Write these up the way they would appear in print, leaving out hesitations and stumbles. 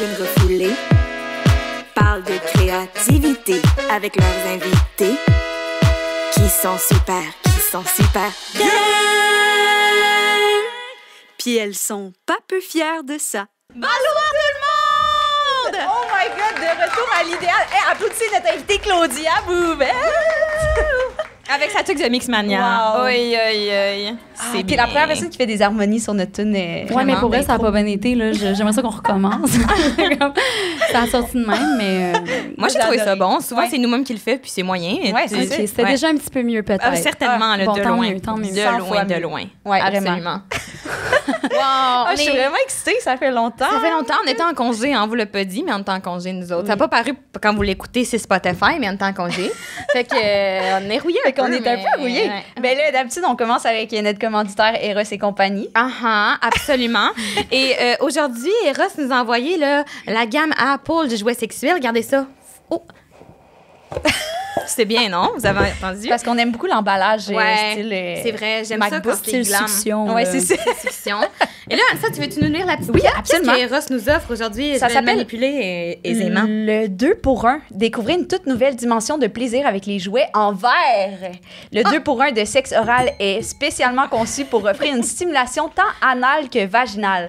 une refoulée parlent de créativité avec leurs invités qui sont super bien. Puis elles sont pas peu fières de ça. Bonjour tout le monde! Oh my God, de retour à l'idéal. Hey, applaudissez notre invitée Claudia Bouvet. Avec sa tuque de Mixmania. Wow. Oui. C'est Puis la première personne qui fait des harmonies sur notre tune. Ouais, mais pour vrai, ça n'a pas bien été. Là. J'aimerais ça qu'on recommence. Ça a sorti de même, mais... Moi, j'ai trouvé ça bon. Souvent, c'est nous-mêmes qui le fait, puis c'est moyen. Ouais, c'est ça. C'était déjà un petit peu mieux, peut-être. Certainement, là, bon, de tant loin. mieux, tant mieux. De loin. Ouais, Absolument. Wow, je suis vraiment excitée, ça fait longtemps. Ça fait longtemps, on était en congé, on vous l'a pas dit, mais on était en congé, nous autres. Ça n'a pas paru quand vous l'écoutez sur Spotify, mais on était en congé. Fait que, on est rouillés un peu. On est un peu rouillés. Mais là, d'habitude, on commence avec notre commanditaire Eros et compagnie. Absolument. Et aujourd'hui, Eros nous a envoyé là, la gamme Apple de jouets sexuels. Regardez ça. Oh! C'est bien, non? Vous avez entendu? Parce qu'on aime beaucoup l'emballage style. C'est vrai, j'aime MacBook, ça quand c'est glam. fiction. Ouais, c'est ça. Fiction. Et là, ça, tu veux-tu nous lire la petite Oui, carte? absolument. Qu'est-ce que Eros nous offre aujourd'hui? Ça Je vais le s'appelle manipuler aisément. Le 2 pour 1. Découvrez une toute nouvelle dimension de plaisir avec les jouets en verre. Le 2 pour 1 de sexe oral est spécialement conçu pour offrir une stimulation tant anale que vaginale.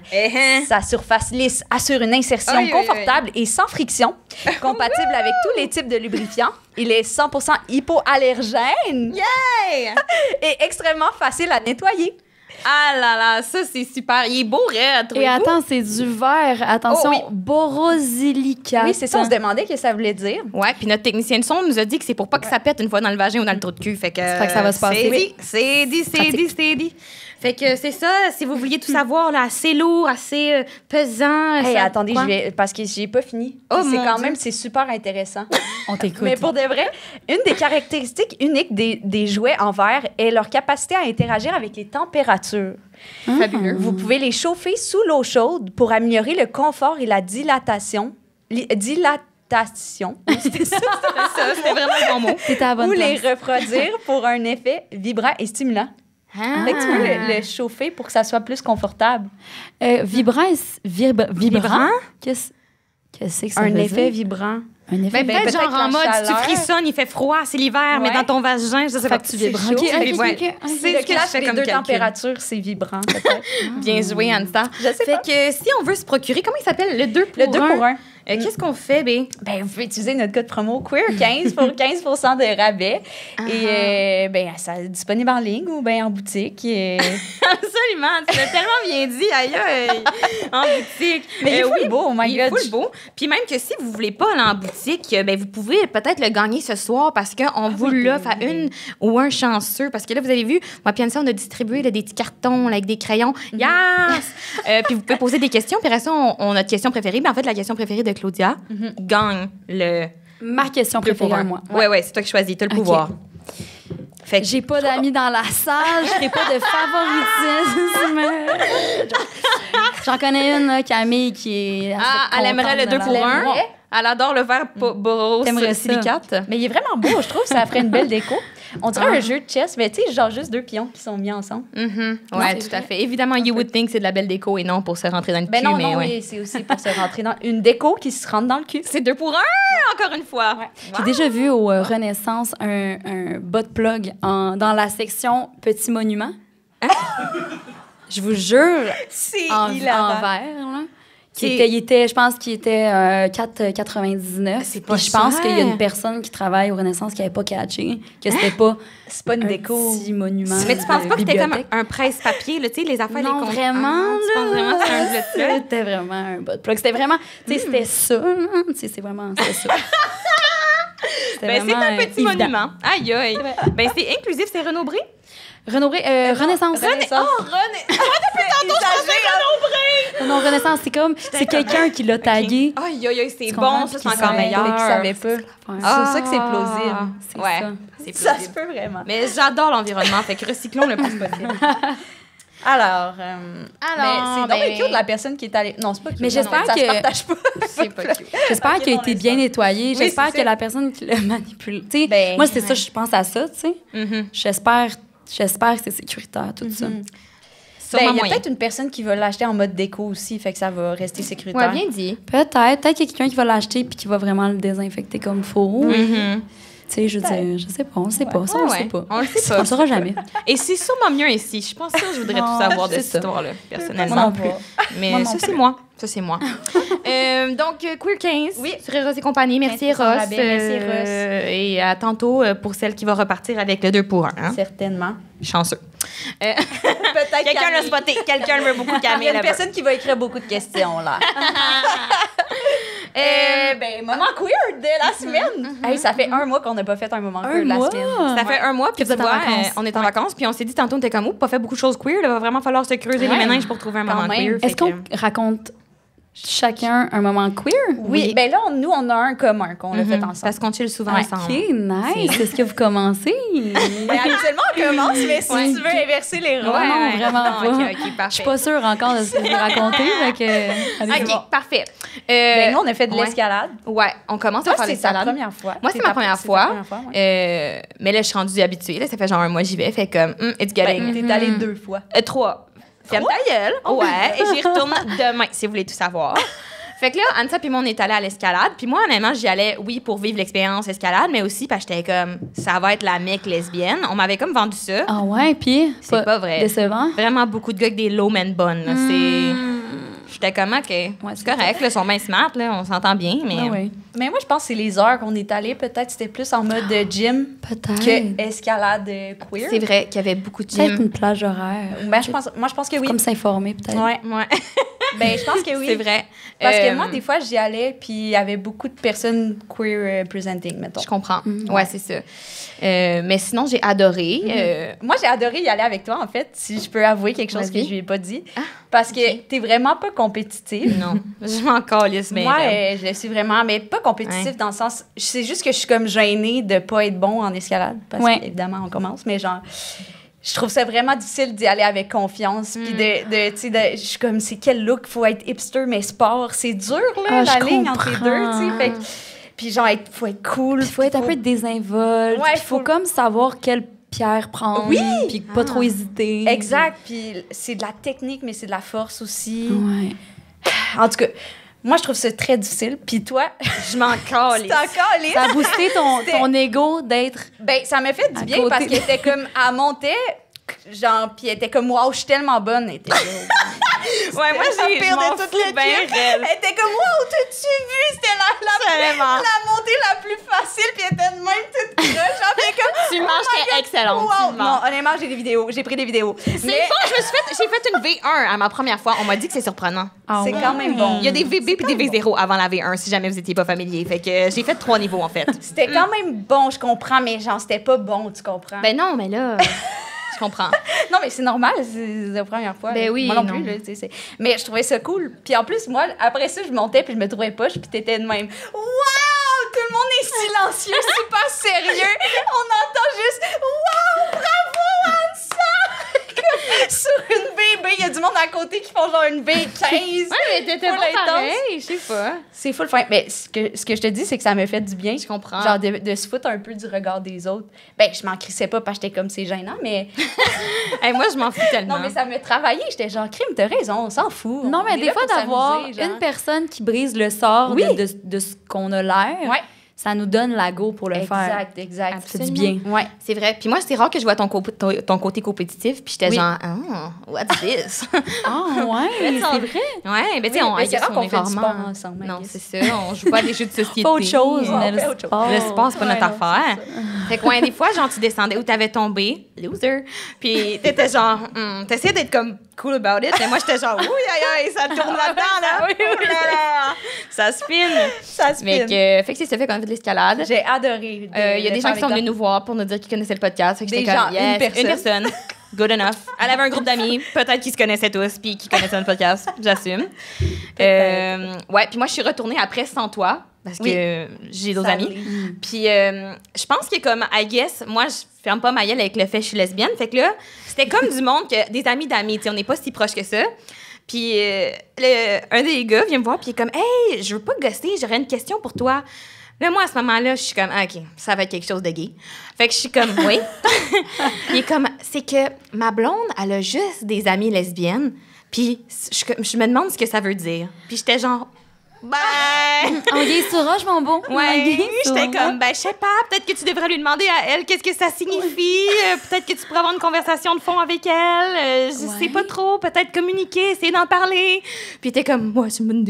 Sa surface lisse assure une insertion confortable et sans friction, compatible avec tous les types de lubrifiants. Il est 100% hypoallergène. Yay! Et extrêmement facile à nettoyer. Ah là là, ça, c'est super. Il est beau, raide, Et attends, c'est du verre. Attention, borosilicate. Oui, c'est ça, on se demandait ce que ça voulait dire. Ouais, puis notre technicien de son nous a dit que c'est pour pas que ça pète une fois dans le vagin ou dans le trou de cul. Fait que ça va se passer. C'est dit. Fait que c'est ça, si vous vouliez tout savoir, là, assez lourd, assez pesant. Hey, ça, attendez, quoi? parce que j'ai pas fini. Oh, c'est mon quand Dieu. même, c'est super intéressant. On t'écoute. Mais pour de vrai, une des caractéristiques uniques des jouets en verre est leur capacité à interagir avec les températures. Fabuleux. Vous pouvez les chauffer sous l'eau chaude pour améliorer le confort et la dilatation. C'était ça. C'était vraiment un bon mot. T'étais à la bonne Ou place. les refroidir pour un effet vibrant et stimulant. Fait que tu peux le chauffer pour que ça soit plus confortable. Vibrant? Vibrant? Qu'est-ce que ça Un veut effet dire? vibrant. Un effet Ben, peut-être genre la en mode, tu chaleur. frissonnes, il fait froid, c'est l'hiver, mais Ouais. dans ton vagin, je sais pas. que tu vibres. chaud. Ok, Tu vibres, ouais. ok. C'est Le ce que je clash fais des comme deux calcul. températures, c'est vibrant, peut-être. Bien joué, Anita. Je sais Fait pas. que si on veut se procurer, comment il s'appelle? Le 2 pour Le 2 pour 1. Qu'est-ce qu'on fait, bé? Ben, vous pouvez utiliser notre code promo QUEER15 pour 15% de rabais. Et ben, ça est disponible en ligne ou bien en boutique. Absolument, tu l'as tellement bien dit, aïe, en boutique. Mais il est full beau, oh my il est God. full beau. Puis même que si vous voulez pas aller en boutique, ben vous pouvez peut-être le gagner ce soir parce qu'on vous l'offre à une ou un chanceux. Parce que là, vous avez vu, moi, Pianissa, on a distribué là, des petits cartons là, avec des crayons. Yes! Puis vous pouvez poser des questions. Puis après ça, on a notre question préférée. Ben, en fait, la question préférée de Claudia gagne le... Ma question préférée à moi. Ouais, c'est toi qui choisis. T'as le pouvoir. Fait que J'ai pas d'amis dans la salle, je ferai pas de favoritisme. J'en connais une, là, Camille, qui est assez elle aimerait le 2 contente pour de 1. l'avoir. Elle adore le verre T'aimerais ça. borosilicate. Mais il est vraiment beau, je trouve. Ça ferait une belle déco. On dirait un jeu de chess, mais tu sais, genre juste deux pions qui sont mis ensemble. Ouais, tout à fait. Évidemment, you would think c'est de la belle déco et non pour se rentrer dans le Ben cul, non, mais non, ouais. oui, c'est aussi pour se rentrer dans une déco qui se rentre dans le cul. C'est 2 pour 1, encore une fois. Ouais. J'ai déjà vu au Renaissance un butt plug dans la section Petit Monument. Je vous jure, C'est en hilarant. verre, là. Je pense qu'il était 4,99. C'est pas Puis je pense cher. qu'il y a une personne qui travaille au Renaissance qui n'avait pas catché, que c'était pas C'est pas une un déco. petit monument. Mais tu penses pas que c'était comme bibliothèque. un presse-papier, là, tu sais, les affaires, Non, les comptes. vraiment, Tu penses vraiment que c'est un butt plug? C'était vraiment un butt plug. C'était vraiment, tu sais, c'était ça. Là. Tu sais, c'est vraiment, c'était ça. C'était Ben, c'est vraiment, un petit évident. monument. Aïe, aïe. Ben, c'est inclusif, c'est Renaud-Bré? Renaissance. Non, Renaissance, c'est quelqu'un qui l'a tagué. Aïe, aïe, aïe, c'est Tu bon, comprends? ça, c'est Puis encore ça- meilleur. Fait qu'ils savaient pas. Ouais. C'est ça que c'est plausible. C'est Ouais, ça. c'est Ça se plausible. peut vraiment. Mais j'adore l'environnement, fait que recyclons le plus possible. Alors, c'est donc ben- cute la personne qui est allée. Non, c'est pas cute. Mais j'espère ça que- se partage pas. C'est pas cute. J'espère qu'il a été bien nettoyé. Oui, J'espère c'est que ça. la personne qui l'a manipulé. Tu sais, Ben, moi, c'est ça, je pense à ça, tu sais. Mhm. J'espère que c'est sécuritaire, tout ça. sûrement il y a moyen. peut-être une personne qui va l'acheter en mode déco aussi, fait que ça va rester sécuritaire. Ouais, bien dit. Peut-être qu'il y a quelqu'un qui va l'acheter puis qui va vraiment le désinfecter comme il faut. Mhm. Tu sais, je veux dire, je sais pas, on le sait pas. Ça, on le Ouais, sait pas. on le sait On pas. le saura jamais. Et c'est sûrement mieux ici. Je pense que je voudrais tout savoir de c'est cette ça. histoire-là, personnellement. Moi non plus. Mais Moi non ça, plus. c'est moi. Ça, c'est moi. Donc, Queer 15 Oui. sur Eros et compagnie. Merci, 15% de Eros. rabais. Merci, Eros. Et à tantôt pour celle qui va repartir avec le 2 pour 1. Hein? Certainement. Chanceux. Peut-être Quelqu'un l'a Camille. spoté. Quelqu'un veut beaucoup Il y Camille a une là-bas. personne qui va écrire beaucoup de questions, là. Moment queer de la semaine. Hey, ça fait un mois qu'on n'a pas fait un moment queer de la mois? semaine. Ça fait un mois, puis Que vous tu êtes en vois, vacances. on est en vacances, puis on s'est dit tantôt, on était comme, pas fait beaucoup de choses queer, il va vraiment falloir se creuser Ouais. les méninges pour trouver un Quand moment même. queer. Est-ce qu'on raconte chacun un moment queer? Oui, ben là, nous, on a un commun qu'on l'a fait ensemble. Parce qu'on chill souvent Ouais. ensemble. OK, nice. Est-ce que vous commencez? Mais habituellement, on commence, mais si tu veux inverser les rôles. non, vraiment pas. OK, Je parfait. suis pas sûre encore de ce que vous racontez, fait que... allez-y. OK, parfait. Ben, nous, on a fait de ouais. l'escalade. Ouais, on commence à Toi, faire c'est ta l'escalade. première fois. Moi, c'est ma première fois. ouais. Mais là, je suis rendue habituée. Là, ça fait genre un mois j'y vais. Fait comme, it's Ben, getting... t'es allée 2 fois. 3. Ferme ta gueule. Ouais, et j'y retourne demain, si vous voulez tout savoir. Fait que là, Anissa puis moi, on est allés à l'escalade. Puis moi, honnêtement, j'y allais, oui, pour vivre l'expérience escalade, mais aussi parce que j'étais comme, ça va être la mec lesbienne. On m'avait comme vendu ça. Ah ouais, puis... C'est pas vrai. Décevant? Vraiment beaucoup de gars avec des low man bonnes. là. J'étais comme, OK, c'est correct, là, ils sont bien smart, là, on s'entend bien, mais... Ah ouais. Mais moi, je pense que c'est les heures qu'on est allés. Peut-être c'était plus en mode gym Peut-être. que escalade queer. C'est vrai qu'il y avait beaucoup de Peut-être gym. une plage horaire. Ben, moi, je pense que oui. Comme s'informer, peut-être. Ouais. Ouais, Ben, je pense que oui. c'est vrai. Parce que moi, des fois, j'y allais, puis il y avait beaucoup de personnes queer presenting, mettons. Je comprends. Ouais, c'est ça. Mais sinon, j'ai adoré. Moi, j'ai adoré y aller avec toi, en fait, si je peux avouer quelque chose que Vas-y. je lui ai pas dit. Parce que t'es vraiment pas compétitive. Non, je m'en calisse, mais... Moi, je suis vraiment, mais pas compétitive Ouais. dans le sens. C'est juste que je suis comme gênée de pas être bon en escalade. Parce Ouais. qu'évidemment, on commence, mais genre. Je trouve ça vraiment difficile d'y aller avec confiance. Puis tu sais, je suis comme, c'est quel look? Faut être hipster, mais sport. C'est dur, là, Ah, la je ligne entre les deux, tu sais. comprends. Fait que- puis genre, faut être cool. Il faut être un peu désinvolte. Ouais, Il faut comme savoir quelle pierre prendre. Oui! Puis pas trop hésiter. Exact. Puis c'est de la technique, mais c'est de la force aussi. Ouais. En tout cas, moi, je trouve ça très difficile. Puis toi, Je m'en calisse. c'est encore lisse. Ça a boosté ton ego d'être... Ben, ça m'a fait du À bien côté. parce qu'elle était comme, elle montait, genre, puis elle était comme, waouh, je suis tellement bonne. Elle était là. Ouais, moi, j'ai pire je m'en de tout fous le bien trip. raide. Elle était comme, waouh, t'as-tu vu? C'était Vraiment. la montée la plus facile, puis elle était de même toute croche. Genre, puis elle est comme, Tu manges, t'es excellente. wow. Tu Non, manges. honnêtement, j'ai des vidéos. J'ai pris des vidéos. C'est bon, j'ai fait une V1 à ma première fois. On m'a dit que c'est surprenant. C'est quand même bon. Il y a des VB puis des V0 avant la V1, si jamais vous étiez pas familier. Fait que j'ai fait 3 niveaux, en fait. C'était quand même bon, je comprends, mais genre, c'était pas bon, tu comprends? Ben non, mais là, je comprends. Non, mais c'est normal, c'est la première fois. Ben là. oui, Moi non, non. plus, là, tu sais, mais je trouvais ça cool. Puis en plus, moi, après ça, je montais, puis je me trouvais poche, puis t'étais de même. Waouh! Tout le monde est silencieux, super sérieux. On entend juste waouh! Bravo, Ansa! Comme sur une VB, il y a du monde à côté qui font genre une V15. Ouais, mais t'étais Full pas intense. pareil, je sais pas. C'est full fin. Mais ce que je te dis, c'est que ça me fait du bien. Je comprends. Genre de se foutre un peu du regard des autres. Ben, je m'en crissais pas parce que j'étais comme c'est gênant, mais. Hey, moi, je m'en fous tellement. Non, mais ça me travaillait. J'étais genre, crime, t'as raison, on s'en fout. Non, On mais est des là fois, pour d'avoir s'amuser, genre. une personne qui brise le sort Oui. de ce qu'on a l'air, Ouais. ça nous donne la go pour le faire. Exact. Ça fait du bien. Ouais. C'est vrai. Puis moi, c'est rare que je vois ton côté compétitif. Puis j'étais Oui. genre, oh, what's this? Ah, ouais, c'est vrai. Ouais, mais tu sais, Oui, on mais c'est rare qu'on est fait du sport rarement- ensemble. I Non, guess. c'est ça. On joue pas à des jeux de société. Pas autre chose, Ouais, mais on le fait autre chose. sport. Le sport, c'est pas notre Ouais, non, affaire. Fait que, ouais, des fois, genre, tu descendais ou t'avais tombé, loser. Puis t'étais genre, t'essayais d'être comme cool about it, mais moi, j'étais genre, oui, aïe, aïe, ça tourne là-dedans, là. Oh là là. Ça spin. Ça se Mais fait. fait que c'est ça, fait qu'on a fait de l'escalade. J'ai adoré. Il y a des gens qui sont venus nous voir pour nous dire qu'ils connaissaient le podcast. Fait que Des j'étais comme, gens, une yes, personne. une personne. Good enough. Elle avait un groupe d'amis, peut-être qu'ils se connaissaient tous, puis qu'ils connaissaient notre podcast. J'assume. Ouais, puis moi, je suis retournée après sans toi, parce que j'ai d'autres amis. Puis je pense que comme, I guess, moi, je ferme pas ma gueule avec le fait que je suis lesbienne. Fait que là, c'était comme du monde, que des amis d'amis, tu sais, on n'est pas si proches que ça. Puis un des gars vient me voir, puis il est comme, hey, je veux pas gosser, j'aurais une question pour toi. Là, moi, à ce moment-là, je suis comme, OK, ça va être quelque chose de gay. Fait que je suis comme, oui. Il est comme, c'est que ma blonde, elle a juste des amies lesbiennes. Puis je me demande ce que ça veut dire. Puis j'étais genre, ben... On gay sur roche, mon beau. Ouais, j'étais comme, ben, je sais pas, peut-être que tu devrais lui demander à elle qu'est-ce que ça signifie. Peut-être que tu pourrais avoir une conversation de fond avec elle. Je sais pas trop, peut-être communiquer, essayer d'en parler. Puis t'es comme, moi, c'est une bonne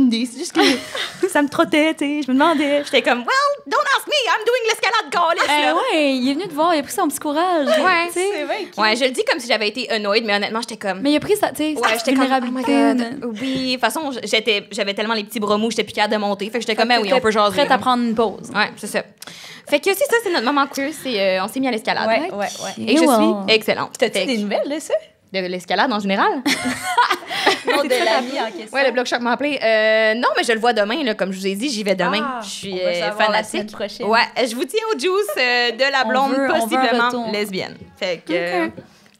idée. C'est juste que ça me trottait, tu sais. Je me demandais. J'étais comme, well, don't ask me, I'm doing l'escalade calice, Ouais, il est venu te voir, il a pris son petit courage. Ouais, C'est vrai. Ouais, je le dis comme si j'avais été annoyed, mais honnêtement, j'étais comme... Mais il a pris sa, tu sais, Ouais, sa j'étais comme, oh my vulnérabilité. God. Oui, de toute façon, j'avais tellement les petits bras mous, j'étais plus capable de monter. Fait que j'étais comme, ben oui, on peut jaser. Prête à prendre une pause. Ouais, c'est ça. Fait que c'est ça, c'est notre moment queer, c'est on s'est mis à l'escalade. Ouais. Et je suis excellente. T'as-tu Fait des que- nouvelles de ça? De l'escalade en général? Non, de l'ami en question. Ouais, le Bloc Choc m'a appelé. Non, mais je le vois demain, là, comme je vous ai dit, j'y vais demain. Ah, je suis on va savoir la semaine fanatique. prochaine. Ouais, je vous tiens au juice de la blonde, on veut un possiblement retour. lesbienne. Fait que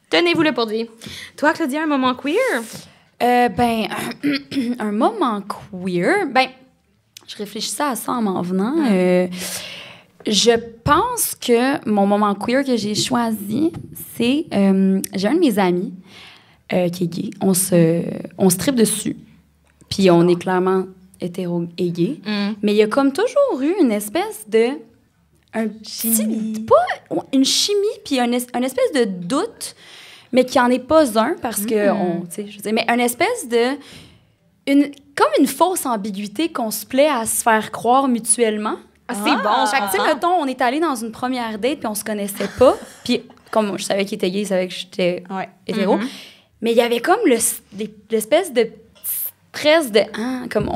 tenez-vous-le pour dire. Toi, Claudia, un moment queer? Ben, un moment queer. Ben, je réfléchissais à ça en m'en venant. Je pense que mon moment queer que j'ai choisi, c'est... j'ai un de mes amis qui est gay. On se tripe dessus. Puis on est clairement hétéro et gay. Mais il y a comme toujours eu une espèce de... pas une chimie, puis un espèce de doute, mais qui en est pas un, parce que, tu sais, je veux dire, mais une espèce de... comme une fausse ambiguïté qu'on se plaît à se faire croire mutuellement. Ah, c'est bon. Fait que, tu sais, mettons, on est allé dans une première date, puis on se connaissait pas. Puis, comme je savais qu'il était gay, il savait que j'étais hétéro. Mais il y avait comme l'espèce de stress de... comme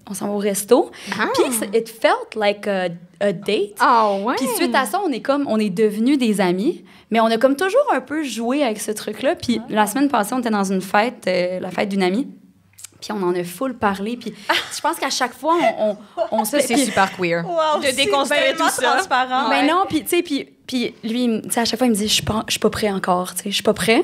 on s'en va au resto. Puis, it felt like a date. Ah, ouais. Puis suite à ça, on est devenus des amis, mais on a comme toujours un peu joué avec ce truc-là. Puis la semaine passée, on était dans une fête, la fête d'une amie, puis on en a full parlé. Puis je pense qu'à chaque fois, on se... Ça, c'est super queer. Wow, de déconstruire tout ça. Transparent. Mais non, puis tu sais, puis lui, tu sais, à chaque fois, il me dit, je suis pas prêt encore, tu sais, je suis pas prêt.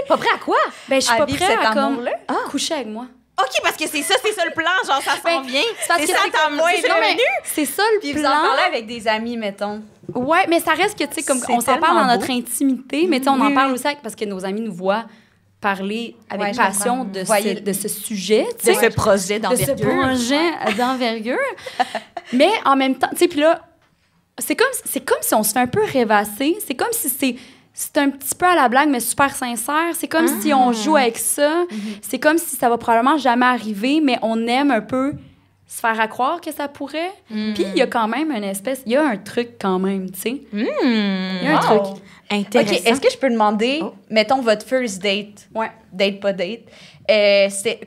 Pas prêt à quoi? Ben, je suis À pas vivre prêt cet à comme amour-là? coucher avec moi. OK, parce que c'est ça le plan. Genre, ça s'en vient. C'est parce Et que ça c'est t'en comme moi, c'est là. revenu. C'est ça le Puis vous en plan. parlez avec des amis, mettons. Ouais, mais ça reste que, tu sais, comme C'est on s'en parle tellement dans notre beau. intimité, mais tu sais, on en Oui, parle oui. aussi parce que nos amis nous voient parler avec Ouais, je passion comprends. de Voyez- de ce sujet, tu De sais. ce projet de ce d'envergure. projet d'envergure. Mais en même temps, tu sais, puis là, c'est comme si on se fait un peu rêvasser. C'est comme si c'est un petit peu à la blague, mais super sincère. C'est comme si on joue avec ça. C'est comme si ça va probablement jamais arriver, mais on aime un peu se faire à croire que ça pourrait. Puis il y a quand même il y a un truc quand même, tu sais. Il y a un truc. Intéressant. OK, est-ce que je peux demander, mettons, votre first date? Ouais. Date, pas date.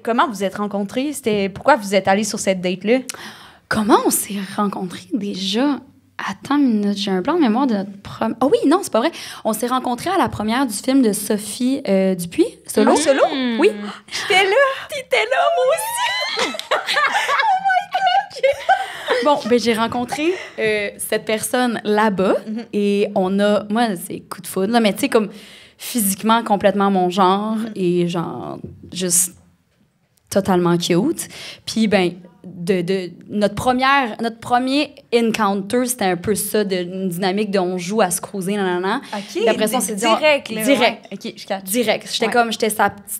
Comment vous êtes rencontrés? Pourquoi vous êtes allés sur cette date-là? Comment on s'est rencontrés déjà? Attends une minute, j'ai un blanc de mémoire de notre première... Ah oui, non, c'est pas vrai. On s'est rencontrés à la première du film de Sophie Dupuis, Solo. Solo? Oui. J'étais là! T'étais là, moi aussi! Bon, ben j'ai rencontré cette personne là-bas et moi, c'est coup de foudre, là, mais tu sais, comme physiquement complètement mon genre et genre juste totalement cute. Puis, ben, de notre premier encounter, c'était un peu ça, une dynamique de on joue à se cruiser, nanana. OK, Puis après ça, on s'est dit... direct, là. Direct. Ouais. OK, je capte. Direct. J'étais Ouais. comme, j'étais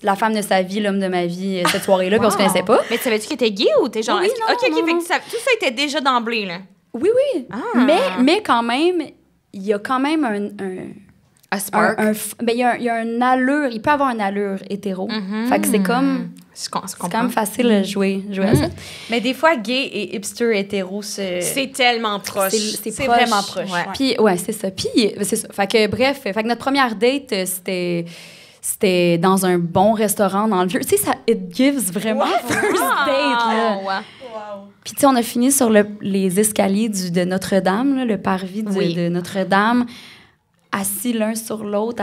la femme de sa vie, l'homme de ma vie, cette soirée-là, puis on se connaissait pas. Mais savais-tu qu'il était gay ou t'es genre... Oui, non, OK, OK, non, fait non. que tout ça était déjà d'emblée, là. Oui, oui. Ah. Mais quand même, il y a quand même A spark. ben, il y a une allure, il peut avoir une allure hétéro. Fait que c'est comme, Je c'est quand même facile de jouer à ça. Mais des fois, gay et hipster hétéro, C'est tellement proche. C'est c'est proche. vraiment proche. Ouais. Puis, ouais, c'est ça. Puis, c'est ça. Fait que, bref, fait que notre première date, c'était dans un bon restaurant dans le vieux. Tu sais, it gives vraiment first date, là. Ouais. Puis, tu sais, on a fini sur les escaliers de Notre-Dame, là, le parvis de Notre-Dame, assis l'un sur l'autre.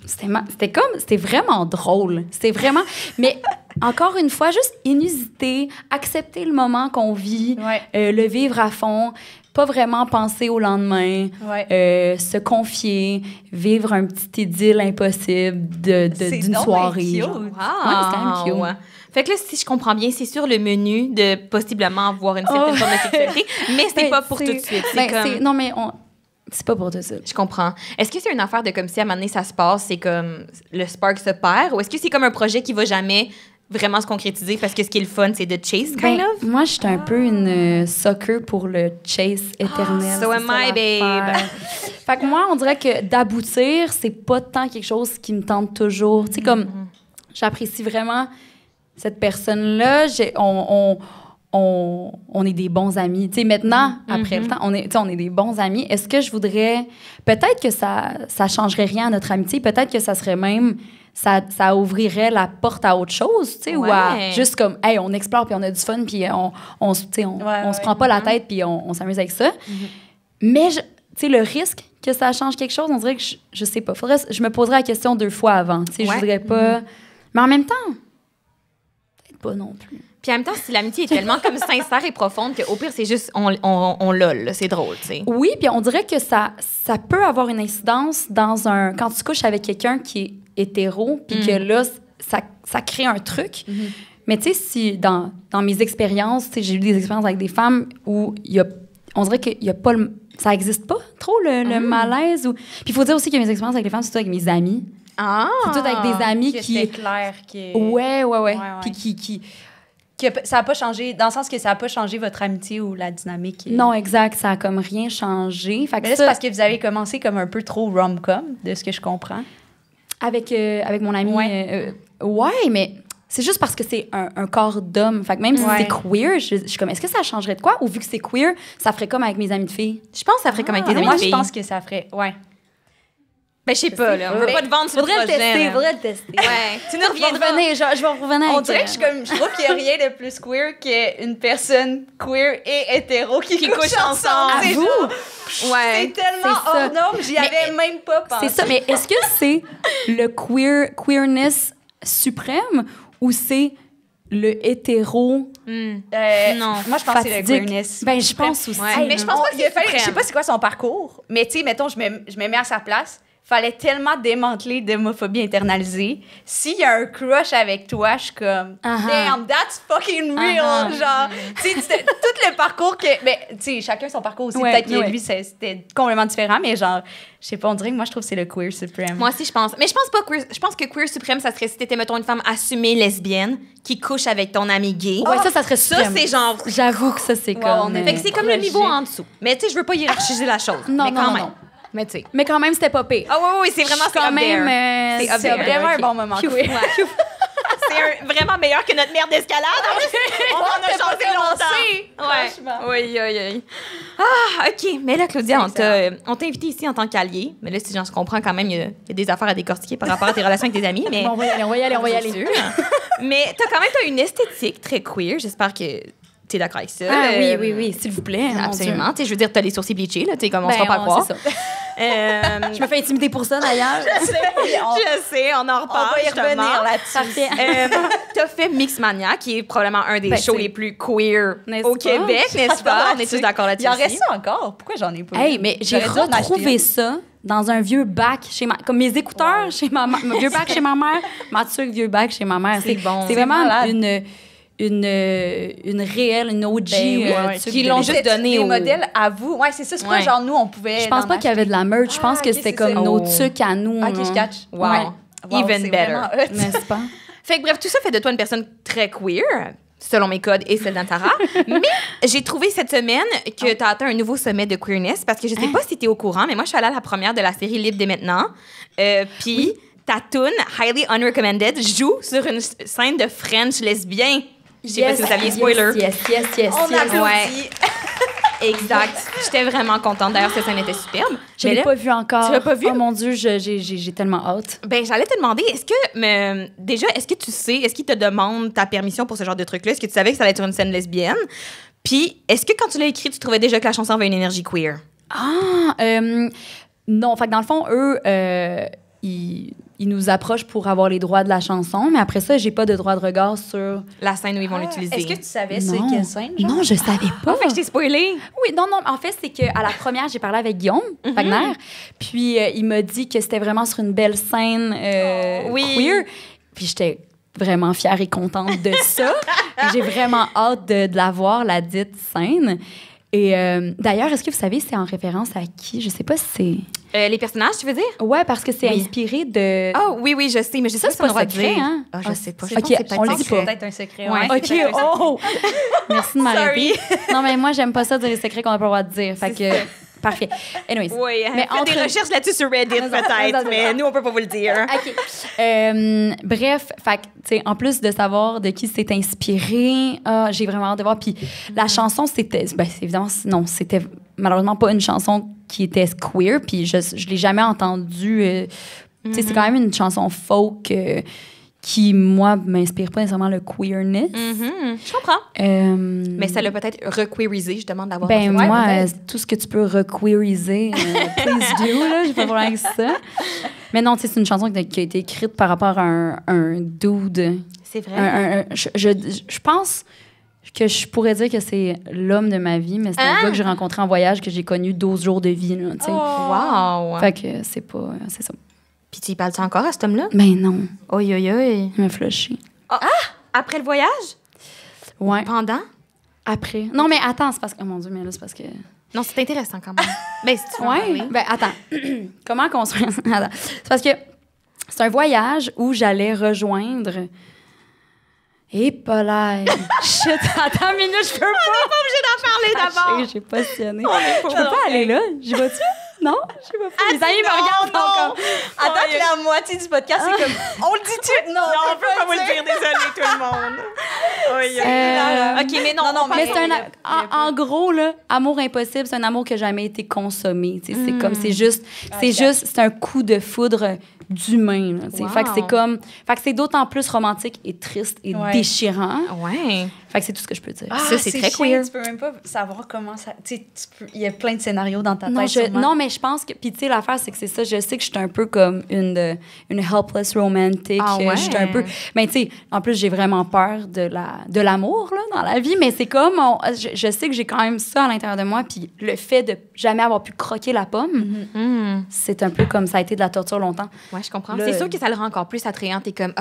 C'était vraiment drôle. C'était vraiment... Mais encore une fois, juste inusité, accepter le moment qu'on vit, Ouais. le vivre à fond, pas vraiment penser au lendemain, Ouais. se confier, vivre un petit idylle impossible C'est d'une donc soirée. bien cute. genre. Wow. Ouais, c'est quand même cute. Ouais. Fait que là, si je comprends bien, c'est sur le menu de possiblement avoir une certaine forme de sexualité, mais c'est pas pour tout de suite. C'est comme... Non, mais c'est pas pour tout de suite. Je comprends. Est-ce que c'est une affaire de comme si à un moment donné, ça se passe, c'est comme le spark se perd, ou est-ce que c'est comme un projet qui va jamais vraiment se concrétiser parce que ce qui est le fun, c'est de chase, kind of? Moi, je suis un peu une sucker pour le chase éternel. So am I, babe. Fait que moi, on dirait que d'aboutir, c'est pas tant quelque chose qui me tente toujours. Tu sais, comme, j'apprécie vraiment cette personne-là. On est des bons amis. Tu sais, maintenant, après le temps, on est des bons amis. Est-ce que je voudrais... Peut-être que ça changerait rien à notre amitié. Peut-être que ça serait même... Ça ouvrirait la porte à autre chose, tu sais, ou à juste comme, hey, on explore, puis on a du fun, puis on se prend pas la tête, puis on s'amuse avec ça. Mais, tu sais, le risque que ça change quelque chose, on dirait que je sais pas. Je me poserais la question 2 fois avant, tu sais, je voudrais pas... Mais en même temps, peut-être pas non plus. Puis en même temps, si l'amitié est tellement comme sincère et profonde qu'au pire, c'est juste, on lol, là, c'est drôle, tu sais. Oui, puis on dirait que ça peut avoir une incidence quand tu couches avec quelqu'un qui est hétéro, puis que là, ça crée un truc. Mais tu sais, si dans mes expériences, tu sais, j'ai eu des expériences avec des femmes où on dirait qu'il y a pas ça existe pas trop le malaise. Puis il faut dire aussi que mes expériences avec les femmes, c'est tout avec mes amis. Ah! C'est tout avec des amis qui... C'est clair. Ouais. Puis qui ça n'a pas changé, dans le sens que ça n'a pas changé votre amitié ou la dynamique. Non, exact. Ça a comme rien changé. Fait que mais là, c'est parce que vous avez commencé comme un peu trop rom-com, de ce que je comprends. Avec mon ami. Ouais, mais c'est juste parce que c'est un corps d'homme. Fait que même si c'est queer, je suis comme, est-ce que ça changerait de quoi? Ou vu que c'est queer, ça ferait comme avec mes amis de filles? Je pense que ça ferait comme avec tes amis moi, de filles. je pense que ça ferait... Ouais. Ben, je sais pas, là. On veut pas te vendre sur le projet. Faudrait le tester. Ouais. Tu nous reviendras. Je vais revenir On dirait que je trouve qu'il n'y a rien de plus queer qu'une personne queer et hétéro qui couchent ensemble. À vous? Ouais. C'est tellement hors norme, j'y avais même pas pensé. C'est ça, mais est-ce que c'est le queerness suprême ou c'est le hétéro? Non. Moi, je pense que c'est le queerness. Ben, je pense aussi. Ouais. Mais je pense pas qu'il a fallu... Je sais pas c'est quoi son parcours, mais tu sais, mettons, je me mets à sa place. Fallait tellement démanteler d'homophobie internalisée. S'il y a un crush avec toi, je suis comme damn, that's fucking real. Genre, tu sais, tout le parcours que. Mais, tu sais, chacun son parcours aussi. Peut-être que lui, c'était complètement différent, mais genre, je sais pas, on dirait que moi, je trouve que c'est le queer suprême. Moi aussi, je pense. Mais je pense pas queer. Je pense que queer suprême, ça serait si t'étais, mettons, une femme assumée lesbienne qui couche avec ton ami gay. Ouais, ça serait suprême. Ça, c'est genre. J'avoue que ça, c'est comme. Fait que c'est comme le niveau en dessous. Mais tu sais, je veux pas hiérarchiser la chose. Non, mais quand même. non. Mais tu sais. Mais quand même, c'était pas pire. Ah oui, c'est vraiment quand même. C'est vraiment un bon moment. C'est vraiment meilleur que notre merde d'escalade. On en a changé longtemps. Franchement. Oui. Ah, OK. Mais là, Claudia, on t'a invité ici en tant qu'allié. Mais là, si j'en comprends quand même, il y a des affaires à décortiquer par rapport à tes relations avec tes amis. Mais Bon, on va y aller. Sûr. Mais t'as une esthétique très queer. J'espère que t'es d'accord avec ça. Ah, oui, s'il vous plaît. Absolument. Je veux dire, t'as les sourcils bleachés, là, comme on se fera pas croire. C'est ça. Je me fais intimider pour ça, d'ailleurs. Je sais, on en reparle. On va y revenir là-dessus. T'as fait Mixmania, qui est probablement un des shows les plus queer au Québec, n'est-ce pas? On est tous d'accord là-dessus. Il en reste ça encore. Pourquoi j'en ai pas? Hey, mais j'ai retrouvé ça dans un vieux bac chez comme mes écouteurs chez ma mère, vieux bac chez ma mère, Mathieu, vieux bac chez ma mère. C'est bon. C'est vraiment une réelle, une OG qui l'ont juste donné aux modèles à vous. Ouais, c'est ça. C'est pas genre nous, on pouvait. Je pense pas qu'il y avait de la merch. Je pense que c'était comme nos trucs à nous. Ok, je catch. Wow. Even better. N'est-ce pas? Fait que bref, tout ça fait de toi une personne très queer, selon mes codes et celle d'Antara. Mais j'ai trouvé cette semaine que tu as atteint un nouveau sommet de queerness parce que je sais pas si tu es au courant, mais moi, je suis allée à la première de la série Libre dès maintenant. Puis ta tune, Highly Unrecommended, joue sur une scène de French lesbien. Je sais pas si vous saviez, spoiler. Yes. On applaudit. Exact. J'étais vraiment contente. D'ailleurs, cette scène était superbe. Je l'ai pas vu encore. Tu l'as pas vu? Oh mon Dieu, j'ai tellement hâte. Ben, j'allais te demander, est-ce que tu sais, est-ce qu'il te demande ta permission pour ce genre de truc-là? Est-ce que tu savais que ça allait être une scène lesbienne? Puis, est-ce que quand tu l'as écrit, tu trouvais déjà que la chanson avait une énergie queer? Non. Fait que dans le fond, eux, ils nous approchent pour avoir les droits de la chanson, mais après ça, j'ai pas de droit de regard sur la scène où ils vont l'utiliser. Est-ce que tu savais c'est quelle scène? Genre? Non, je savais pas. Fait que je t'ai spoilé. Oui, non. En fait, c'est qu'à la première, j'ai parlé avec Guillaume Wagner, puis il m'a dit que c'était vraiment sur une belle scène queer. Puis j'étais vraiment fière et contente de ça. J'ai vraiment hâte de la voir, la dite scène. Et d'ailleurs, est-ce que vous savez, c'est en référence à qui? Je sais pas si c'est... Les personnages, tu veux dire? Ouais, parce que c'est Oui. inspiré de... Ah oui, je sais, mais je sais Ça, pas c'est si on a le pas droit de secret, dire. hein? Ah, je sais pas. Je OK, pense que c'est on le peut-être dit secret. pas. Peut-être un secret. Ouais. Ouais. OK, oh! Merci de m'arrêter. Non, mais moi, j'aime pas ça dire les secrets qu'on n'a pas le droit de dire. Fait que... Parfait. Anyways. Oui, mais faites des recherches là-dessus sur Reddit, peut-être, mais nous, on peut pas vous le dire. OK. Bref, fait que, tu sais, en plus de savoir de qui c'est inspiré, j'ai vraiment hâte de voir. Puis la chanson, c'était... Ben, évidemment, non, c'était malheureusement pas une chanson qui était queer. Puis je l'ai jamais entendue. Tu sais, c'est quand même une chanson folk qui, moi, m'inspire pas nécessairement le queerness. Je comprends. Mais ça l'a peut-être requeerisé, justement, d'avoir... Ben, Ouais, moi, peut-être. tout ce que tu peux requeeriser, please do, là, j'ai pas de problème avec ça. Mais non, tu sais, c'est une chanson qui a été écrite par rapport à un dude. C'est vrai. Je pense que je pourrais dire que c'est l'homme de ma vie, mais c'est un gars que j'ai rencontré en voyage, que j'ai connu 12 jours de vie, là, tu sais. Wow! Fait que c'est pas... C'est ça. Puis tu y parles-tu encore à cet homme-là? Ben non, Oi. il m'a flushé. Après le voyage? Ouais, Pendant? après. Non, mais attends, c'est parce que... Oh mon Dieu, mais là, c'est parce que... Non, c'est intéressant quand même. Ben, si tu veux en Ouais. parler. Ben, attends. Comment construire ça? Attends. C'est parce que c'est un voyage où j'allais rejoindre. Et pas là. Shit, attends une minute, je peux pas. d'abord. J'ai positionné. Je peux pas aller là. J'y vais-tu? Non, je vais pas. Les amis me regardent encore. Attends que la moitié du podcast, c'est comme... On le dit-tu? Non, on peut pas vous le dire, désolé tout le monde. OK, mais non, Mais c'est en gros, là, amour impossible, c'est un amour qui n'a jamais été consommé. Tu sais, c'est comme, c'est un coup de foudre d'humain. Là, tu sais. Wow. Fait que c'est d'autant plus romantique et triste et déchirant. Ouais. Fait que c'est tout ce que je peux dire. Ça, c'est très chiant, queer. Tu peux même pas savoir comment ça... Tu sais, il y a plein de scénarios dans ta Non, tête, sûrement. non, mais je pense que... Puis, tu sais, l'affaire, c'est que c'est ça. Je sais que je suis un peu comme une helpless romantic. Ah ouais? Je suis un peu... Mais, tu sais, en plus, j'ai vraiment peur de l'amour, là, dans la vie. Mais c'est comme... je sais que j'ai quand même ça à l'intérieur de moi. Puis le fait de jamais avoir pu croquer la pomme, c'est un peu comme ça a été de la torture longtemps. Ouais, je comprends. Là, C'est sûr que ça le rend encore plus attrayant. T'es comme,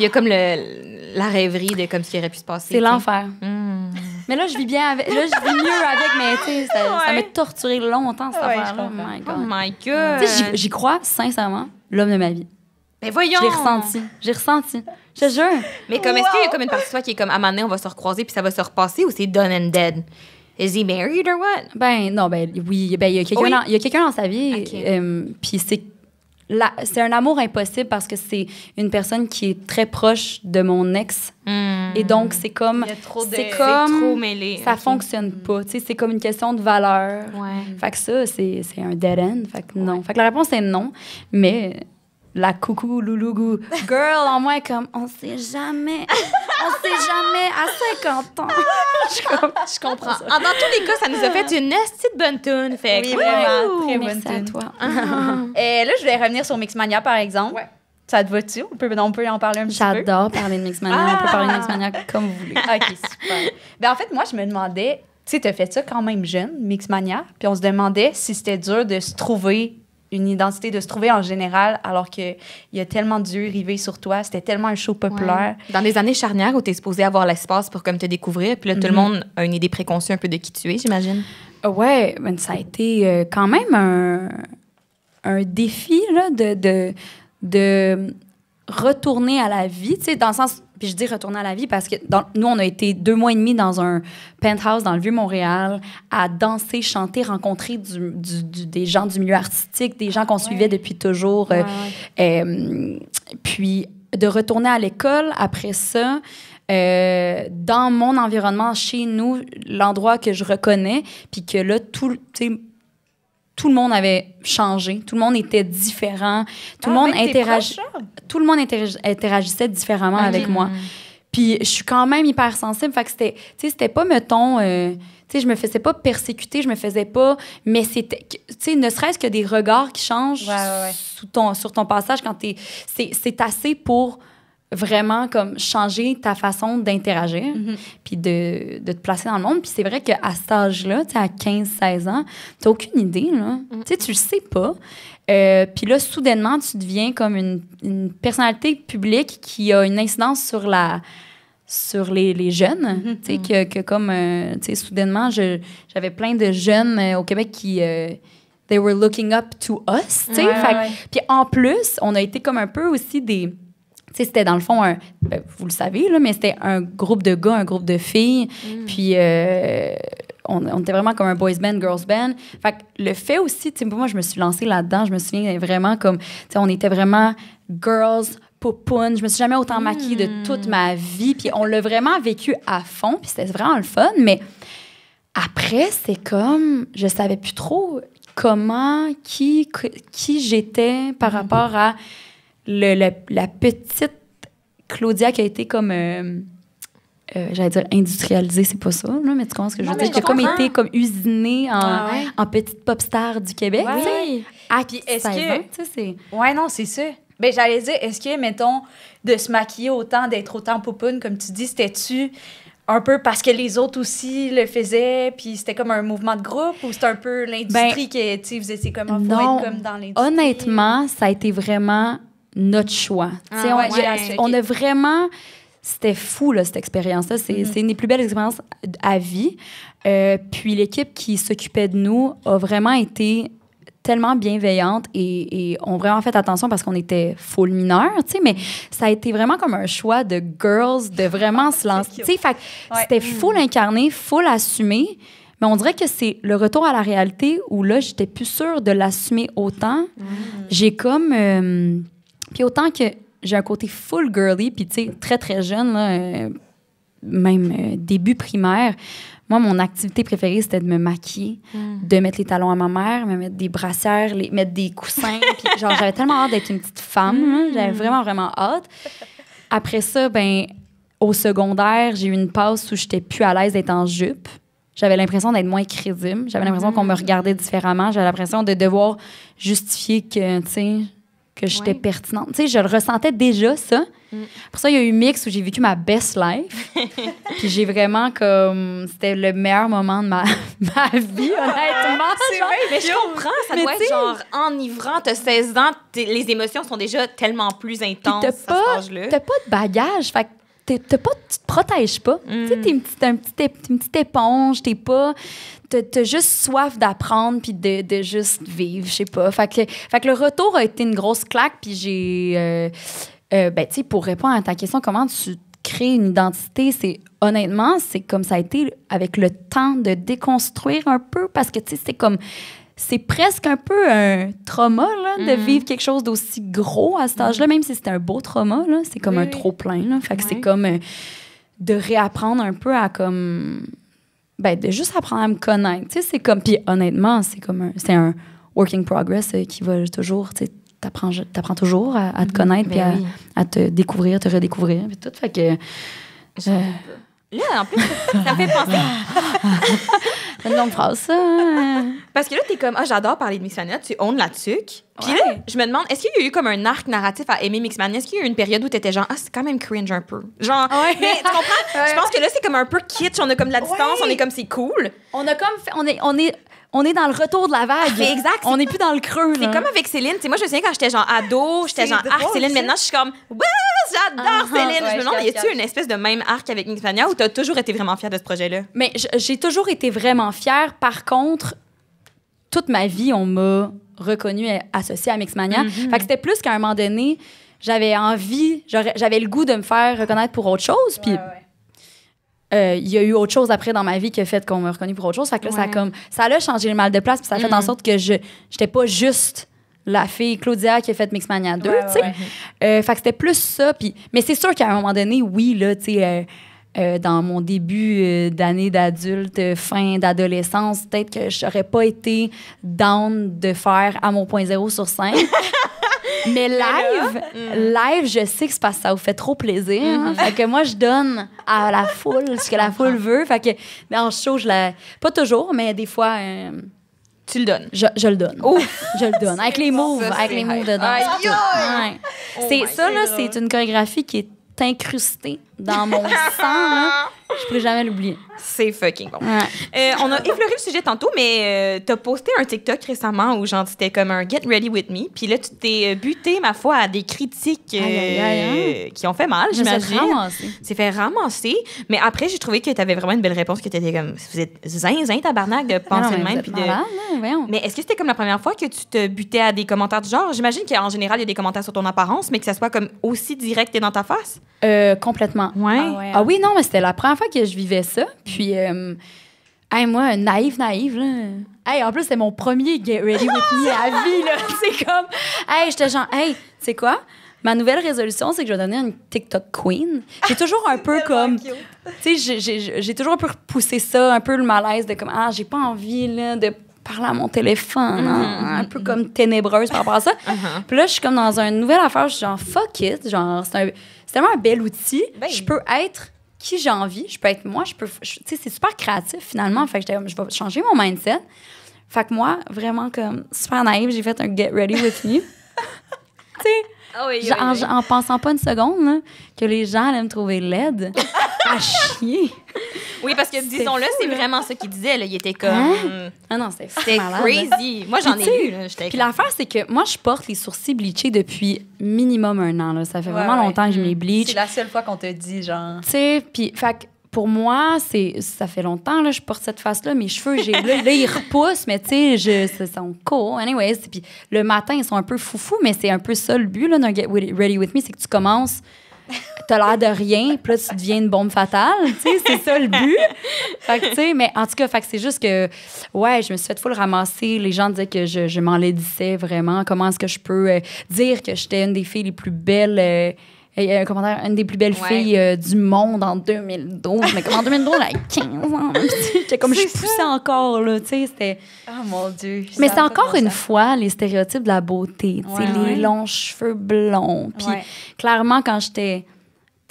il y a comme la rêverie de comme ce qui aurait pu se passer. C'est l'enfer. Mm. Mais là, je vis bien avec. Là, je vis mieux avec, mais tu sais, ça m'a torturé longtemps, cette Ouais, affaire-là. je comprends. My Oh God. my God. Tu sais, j'y crois, sincèrement, l'homme de ma vie. Ben voyons. Je l'ai ressenti. J'ai ressenti. Je te jure. Mais comme, est-ce qu'il y a comme une partie de toi qui est comme, à un moment donné, on va se recroiser puis ça va se repasser ou c'est done and dead? Is he married or what? Ben, non, ben, oui. Ben, il y a quelqu'un Oui. il y a quelqu'un dans sa vie. Ok. Puis c'est un amour impossible parce que c'est une personne qui est très proche de mon ex. Et donc, c'est comme... Il y a trop de- C'est c'est comme... trop mêlé. Ça Ok. fonctionne pas. Tu sais, c'est comme une question de valeur. Ouais. Fait que ça, c'est un dead end. Fait que non. Fait que la réponse est non. Mais la coucou loulougou girl en moi est comme, on sait jamais. On sait jamais à 50 ans. Je comprends. Dans tous les cas, ça nous a fait une petite bonne tune. Fait que, Oui, vraiment. Très bonne Merci à tune. toi. Et là, je voulais revenir sur Mixmania, par exemple. Ouais. Ça te va-tu? On peut en parler un petit peu? J'adore parler de Mixmania. On peut parler de Mixmania comme vous voulez. OK, super. Ben, en fait, moi, je me demandais... Tu sais, t'as fait ça quand même jeune, Mixmania, puis on se demandait si c'était dur de se trouver une identité, de se trouver en général, alors qu'il y a tellement d'yeux rivés sur toi. C'était tellement un show populaire. Dans des années charnières où tu es supposé avoir l'espace pour comme te découvrir, puis là, tout le monde a une idée préconçue un peu de qui tu es, j'imagine. Ouais, ben, ça a été quand même un défi là, de retourner à la vie, tu sais, dans le sens... Puis je dis retourner à la vie parce que nous, on a été 2 mois et demi dans un penthouse dans le Vieux-Montréal à danser, chanter, rencontrer des gens du milieu artistique, des gens qu'on suivait depuis toujours. Puis de retourner à l'école après ça, dans mon environnement, chez nous, l'endroit que je reconnais, puis que là, tout le monde avait changé, tout le monde était différent, tout le monde interagissait différemment avec moi. Puis je suis quand même hyper sensible, fait que c'était pas, mettons, tu sais, je me faisais pas persécuter, je me faisais pas, mais c'était, tu sais, ne serait-ce que des regards qui changent sur ton passage quand c'est assez pour vraiment comme changer ta façon d'interagir puis de te placer dans le monde. Puis c'est vrai qu'à cet âge-là, tu sais, à 15-16 ans, t'as aucune idée, là. Tu sais, tu le sais pas. Puis là, soudainement, tu deviens comme une personnalité publique qui a une incidence sur les jeunes. Tu sais, que comme, tu sais, soudainement, j'avais plein de jeunes au Québec qui... they were looking up to us, tu sais. Puis en plus, on a été comme un peu aussi des... Tu sais, c'était dans le fond, vous le savez, là, mais c'était un groupe de gars, un groupe de filles. Puis on était vraiment comme un boys band, girls band. Fait que le fait aussi, tu sais, moi, je me suis lancée là-dedans. Je me souviens vraiment comme, tu sais, on était vraiment girls, poupounes. Je me suis jamais autant maquillée de toute ma vie. Puis on l'a vraiment vécu à fond. Puis c'était vraiment le fun. Mais après, c'est comme, je savais plus trop comment, qui j'étais par rapport à la petite Claudia qui a été comme, j'allais dire industrialisée, c'est pas ça, là, mais tu comprends ce que je veux dire? Qui a comme été comme usinée en petite pop star du Québec. Oui. Puis est-ce que... Ouais, non, c'est ça. Ben, j'allais dire, est-ce que, mettons, de se maquiller autant, d'être autant poupoune, comme tu dis, c'était-tu un peu parce que les autres aussi le faisaient, puis c'était comme un mouvement de groupe, ou c'était un peu l'industrie qui, tu sais, vous étiez comme, faut être comme dans l'industrie? Honnêtement, ça a été vraiment notre choix. On a vraiment... C'était fou, là, cette expérience-là. C'est une des plus belles expériences à vie. Puis l'équipe qui s'occupait de nous a vraiment été tellement bienveillante et ont vraiment fait attention parce qu'on était full mineurs, tu sais, mais ça a été vraiment comme un choix de girls, de vraiment se lancer. Tu sais, fait c'était full incarné, full assumé. Mais on dirait que c'est le retour à la réalité où là, j'étais plus sûre de l'assumer autant. J'ai comme... puis autant que j'ai un côté full girly, puis tu sais, très, très jeune, là, même début primaire, moi, mon activité préférée, c'était de me maquiller, de mettre les talons à ma mère, me mettre des brassières, mettre des coussins. Puis genre, j'avais tellement hâte d'être une petite femme. Là, j'avais vraiment, vraiment hâte. Après ça, ben, au secondaire, j'ai eu une passe où j'étais plus à l'aise d'être en jupe. J'avais l'impression d'être moins crédible. J'avais l'impression qu'on me regardait différemment. J'avais l'impression de devoir justifier que, tu sais, que j'étais pertinente. Tu sais, je le ressentais déjà, ça. Pour ça, il y a eu Mix où j'ai vécu ma best life. Puis j'ai vraiment comme... C'était le meilleur moment de ma vie, honnêtement. C'est vrai, mais je comprends. Ça doit être genre enivrant. T'as 16 ans, les émotions sont déjà tellement plus intenses à cet âge-là. T'as pas de bagage. Fait que tu te protèges pas. Tu sais, t'es une petite éponge. T'as juste soif d'apprendre puis de juste vivre, je sais pas. Fait que le retour a été une grosse claque, puis j'ai... ben, tu sais, pour répondre à ta question, comment tu crées une identité, honnêtement, c'est comme ça a été avec le temps de déconstruire un peu, parce que, tu sais, c'est presque un peu un trauma, là, de vivre quelque chose d'aussi gros à cet âge-là, même si c'était un beau trauma, là, c'est comme un trop-plein, là. Fait que c'est comme de réapprendre un peu à comme... Ben, de juste apprendre à me connaître, tu sais, c'est comme... Puis honnêtement, c'est un working progress qui va toujours, tu sais, t'apprends toujours à te connaître, puis à te découvrir, te redécouvrir, puis tout, fait que... Là, en plus, ça me fait penser... C'est une longue phrase, ça. Parce que là, t'es comme, j'adore parler de Mixmania, tu owns la tuque. Puis là, je me demande, est-ce qu'il y a eu comme un arc narratif à aimer Mixmania? Est-ce qu'il y a eu une période où t'étais genre, c'est quand même cringe un peu? Genre, mais tu comprends? Je pense que là, c'est comme un peu kitsch, on a comme de la distance, on est comme, c'est cool. On a comme, on est dans le retour de la vague. Exact. On n'est plus dans le creux. C'est comme avec Céline. Tu sais, moi, je me souviens quand j'étais genre ado, j'étais genre arc Céline. Maintenant, je suis comme, j'adore Céline. Je me demande, y a-tu une espèce de même arc avec Mixmania ou t'as toujours été vraiment fière de ce projet-là? Mais j'ai toujours été vraiment fière. Par contre, toute ma vie, on m'a reconnue associée à Mixmania. Fait que c'était plus qu'à un moment donné, j'avais envie, j'avais le goût de me faire reconnaître pour autre chose. Puis il y a eu autre chose après dans ma vie qui a fait qu'on m'a reconnue pour autre chose. Fait que là, ça a changé le mal de place, puis ça a fait en sorte que j'étais pas juste la fille Claudia qui a fait Mixmania 2, tu sais. Fait que c'était plus ça. Mais c'est sûr qu'à un moment donné, oui, là, tu sais, dans mon début d'année d'adulte, fin d'adolescence, peut-être que j'aurais pas été down de faire à mon point zéro sur scène. Mais live, je sais que c'est parce que ça vous fait trop plaisir. Fait que moi, je donne à la foule ce que la foule veut. Fait que dans le show, pas toujours, mais des fois... tu le donnes. Je le donne. Je le donne. Avec les moves, de danse. C'est ça, là, c'est une chorégraphie qui est incrusté dans mon sang, là. Je pourrais jamais l'oublier. C'est fucking bon. Ouais. On a effleuré le sujet tantôt, mais t'as posté un TikTok récemment où genre c'était comme un Get Ready With Me. Puis là, tu t'es buté, ma foi, à des critiques qui ont fait mal, j'imagine. C'est fait ramasser. Mais après, j'ai trouvé que t'avais vraiment une belle réponse, que t'étais comme, vous êtes zinzin, tabarnak, de penser de même. Puis Mais est-ce que c'était comme la première fois que tu te butais à des commentaires du genre? J'imagine qu'en général, il y a des commentaires sur ton apparence, mais que ça soit comme aussi direct et dans ta face? Complètement. Ouais. Ah oui, non, mais c'était la première fois que je vivais ça. Puis, moi, naïve, là. Hey, en plus, c'était mon premier Get Ready With Me à vie, là. C'est comme, j'étais genre, tu sais quoi? Ma nouvelle résolution, c'est que je vais devenir une TikTok queen. J'ai toujours un peu comme... Tu sais, j'ai toujours un peu repoussé ça, un peu le malaise de comme, j'ai pas envie, là, de parler à mon téléphone, un peu comme ténébreuse par rapport à ça. Puis là, je suis comme dans une nouvelle affaire, je suis genre, fuck it. Genre, c'est tellement un bel outil. Je peux être qui j'ai envie, je peux être moi, tu sais, c'est super créatif finalement. Fait que je vais changer mon mindset. Fait que moi, vraiment comme super naïve, j'ai fait un Get Ready With Me. Tu sais, en pensant pas une seconde là, que les gens allaient me trouver laide, à chier. Oui, parce que, disons-le, c'est vraiment ça qu'il disait. Là. Il était comme... Ah non, c'était malade, crazy. Moi, j'en ai eu. Puis l'affaire, c'est que moi, je porte les sourcils bleachés depuis minimum 1 an. Là. Ça fait vraiment longtemps que je me les bleach. C'est la seule fois qu'on te dit, genre... Tu sais, puis... Pour moi, ça fait longtemps que je porte cette face-là. Mes cheveux, là, ils repoussent, mais tu sais, ils sont cool. Anyways, puis le matin, ils sont un peu foufous, mais c'est un peu ça le but là, d'un Get Ready With Me, c'est que tu commences, t'as l'air de rien, puis là, tu deviens une bombe fatale. Tu sais, c'est ça le but. Fait que, tu sais, mais en tout cas, fait que c'est juste que, je me suis fait full ramasser. Les gens disaient que je m'enlaidissais vraiment. Comment est-ce que je peux dire que j'étais une des filles les plus belles... un commentaire, une des plus belles filles du monde en 2012. Mais comme en 2012, j'avais 15 ans. J'étais comme, je poussais encore, là, tu sais, c'était... Oh mon Dieu. Mais c'est encore une fois les stéréotypes de la beauté, tu sais, les longs cheveux blonds. Puis clairement, quand j'étais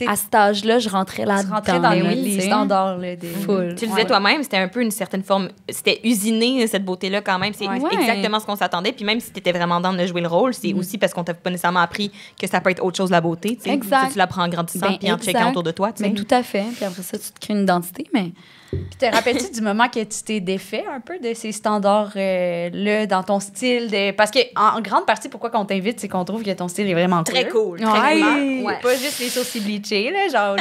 à cet âge-là, je rentrais là-dedans. Tu rentrais dans les standards là, des full. Tu le disais toi-même, c'était un peu une certaine forme... C'était usiné, cette beauté-là, quand même. C'est exactement ce qu'on s'attendait. Puis même si tu étais vraiment dans de jouer le rôle, c'est aussi parce qu'on t'a pas nécessairement appris que ça peut être autre chose, la beauté. T'sais. Exact. Tu l'apprends en grandissant puis en checkant autour de toi. Mais tout à fait. Puis après ça, tu te crées une identité, mais... Puis te rappelles-tu du moment que tu t'es défait un peu de ces standards-là dans ton style? Parce qu'en grande partie, pourquoi qu'on t'invite, c'est qu'on trouve que ton style est vraiment très cool. Très cool. Pas juste les sourcils bleachés, là, genre...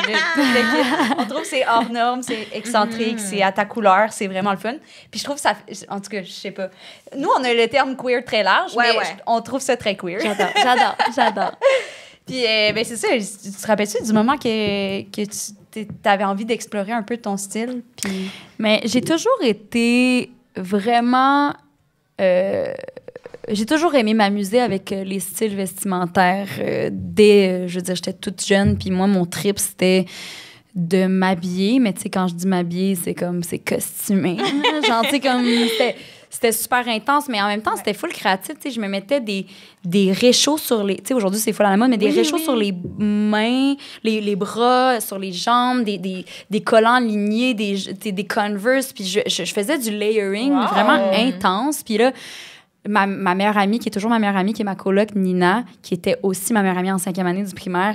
on trouve que c'est hors norme, c'est excentrique, c'est à ta couleur, c'est vraiment le fun. Puis je trouve ça... En tout cas, je sais pas. Nous, on a le terme queer très large, mais on trouve ça très queer. J'adore. Puis, ben c'est ça. Tu te rappelles-tu du moment que tu avais envie d'explorer un peu ton style? Puis... Mais j'ai toujours été vraiment... j'ai toujours aimé m'amuser avec les styles vestimentaires dès, je veux dire, j'étais toute jeune. Puis moi, mon trip, c'était de m'habiller. Mais tu sais, quand je dis m'habiller, c'est comme, c'est costumé. Genre, tu sais, comme... C'était super intense, mais en même temps, c'était full créatif. Tu sais, je me mettais des réchauds sur les... Tu sais, aujourd'hui, c'est full à la mode, mais des réchauds sur les mains, les bras, sur les jambes, des collants alignés, des Converse. Puis je faisais du layering vraiment intense. Puis là, ma meilleure amie, qui est toujours ma meilleure amie, qui est ma coloc Nina, qui était aussi ma meilleure amie en 5e année du primaire,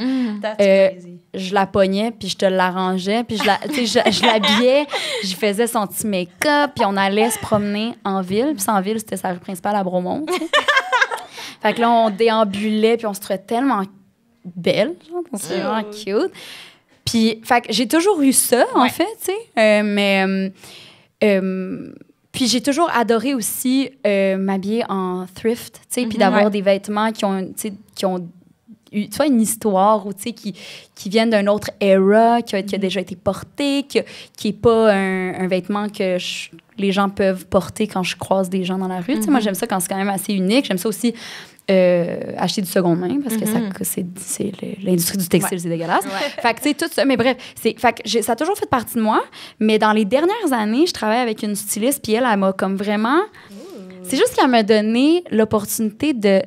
je la pognais, puis je te l'arrangeais, puis je l'habillais, je faisais son petit make-up, puis on allait se promener en ville. Puis en ville, c'était sa rue principale à Bromont. Fait que là, on déambulait, puis on se trouvait tellement belle. C'était vraiment cute. Puis, fait que j'ai toujours eu ça, en fait, tu sais. Puis j'ai toujours adoré aussi m'habiller en thrift, tu sais, puis d'avoir des vêtements qui ont tu vois, une histoire ou, tu sais, qui viennent d'une autre era, qui a déjà été porté, qui n'est pas un vêtement que les gens peuvent porter quand je croise des gens dans la rue. Tu sais, moi, j'aime ça quand c'est quand même assez unique. J'aime ça aussi acheter du seconde main parce que c'est l'industrie du textile, c'est dégueulasse. Fait que, tu sais, tout ça. Mais bref, ça a toujours fait partie de moi. Mais dans les dernières années, je travaille avec une styliste, puis elle m'a comme vraiment... C'est juste qu'elle m'a donné l'opportunité de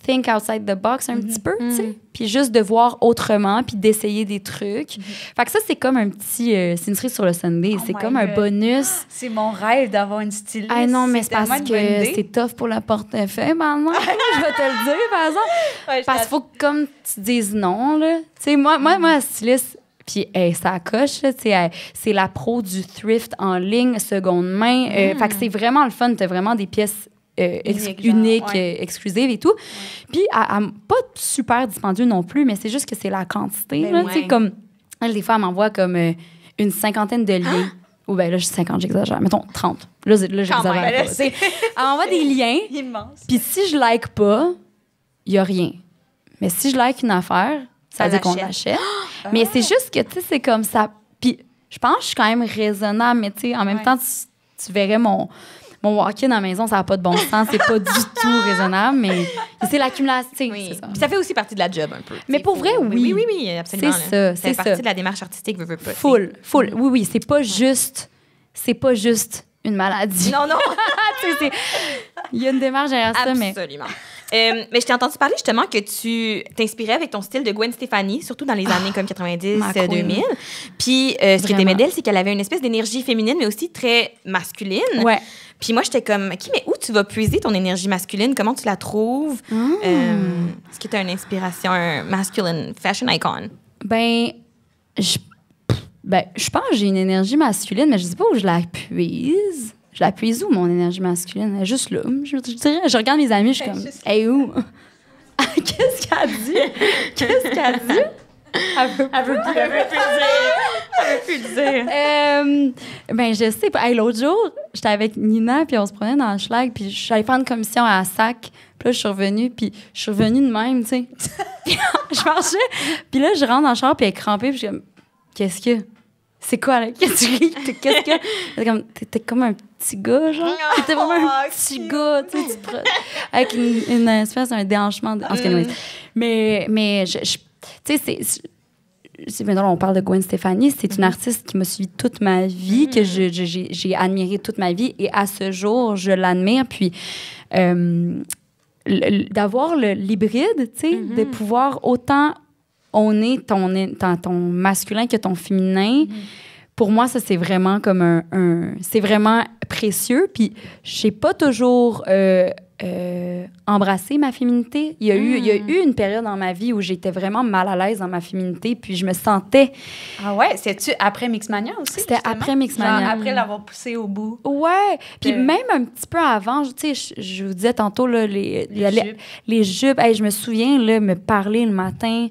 think outside the box un petit peu, tu sais. Puis juste de voir autrement, puis d'essayer des trucs. Fait que ça, c'est comme un petit... c'est une cerise sur le sundae. C'est comme un bonus. C'est mon rêve d'avoir une styliste. Ah non, mais c'est tellement parce une bonne idée. que c'est tough pour le portefeuille, maintenant. Je vais te le dire, par exemple. Ouais, Parce qu'il faut que, comme tu dises non, là. Tu sais, moi, la styliste... Puis, ça coche, là, tu sais, c'est la pro du thrift en ligne, seconde main. Fait que c'est vraiment le fun. T'as vraiment des pièces uniques, exclusives et tout. Puis, pas super dispendieux non plus, mais c'est juste que c'est la quantité. Ben là, ouais. tu sais, comme, elle, des fois, elle m'envoie comme une 50aine de liens. Ou bien là, je dis 50, j'exagère. Mettons 30. Là j'exagère même, pas. là, Tu sais. Elle m'envoie des liens. Immense. Puis si je like pas, il y a rien. Mais si je like une affaire, ça veut dire qu'on l'achète. Mais c'est juste que, tu sais, c'est comme ça. Puis je pense que je suis quand même raisonnable, mais tu sais, en même temps, tu verrais mon walk-in à la maison, ça n'a pas de bon sens. C'est pas du tout raisonnable, mais c'est l'accumulation. Oui. C'est ça. Puis ça fait aussi partie de la job un peu. Mais pour vrai, oui. Oui, absolument. C'est là. ça, c'est partie ça. de la démarche artistique, veux pas. Full. Oui, c'est pas juste une maladie. Non. Tu sais, il y a une démarche derrière ça, mais... Absolument. Mais je t'ai entendu parler justement que tu t'inspirais avec ton style de Gwen Stefani, surtout dans les années comme 90, ma queen. 2000. Puis ce que Vraiment. t'aimais d'elle, c'est qu'elle avait une espèce d'énergie féminine, mais aussi très masculine. Ouais. Puis moi, j'étais comme, OK, mais où tu vas puiser ton énergie masculine? Comment tu la trouves? Est-ce que tu as une inspiration, un masculine fashion icon? Je pense que j'ai une énergie masculine, mais je sais pas où je la puise. Je la puise où, mon énergie masculine? Elle est juste là. Je dirais, je regarde mes amis, je suis comme, hey, où? Qu'est-ce qu'elle dit? Elle veut plus dire. Je sais pas. Hey, l'autre jour, j'étais avec Nina, puis on se promenait dans le schlag, puis je suis allée faire une commission à Sac. Puis là, je suis revenue de même, tu sais. Puis je marchais, puis là, je rentre dans le char, puis elle est crampée, puis je suis comme, qu'est-ce que... C'est quoi, là? Qu'est-ce que tu ris? Qu'est-ce que... T'étais comme un petit gars, genre. T'étais vraiment un petit gars, tu sais. Avec une espèce d'un déhanchement. En tout cas, mais tu sais, maintenant, on parle de Gwen Stefani. C'est une artiste qui m'a suivi toute ma vie, que j'ai admirée toute ma vie. Et à ce jour, je l'admire. Puis... d'avoir l'hybride, tu sais, de pouvoir autant honner ton masculin que ton féminin. Pour moi, ça, c'est vraiment comme c'est vraiment précieux. Puis, j'ai pas toujours embrassé ma féminité. Il y a eu une période dans ma vie où j'étais vraiment mal à l'aise dans ma féminité, puis je me sentais... Ah ouais? C'était-tu après Mixmania aussi? C'était après Mixmania. Genre après l'avoir poussé au bout. Ouais. Puis même un petit peu avant, tu sais, je vous disais tantôt, là, les jupes. Hey, je me souviens, là, me parler le matin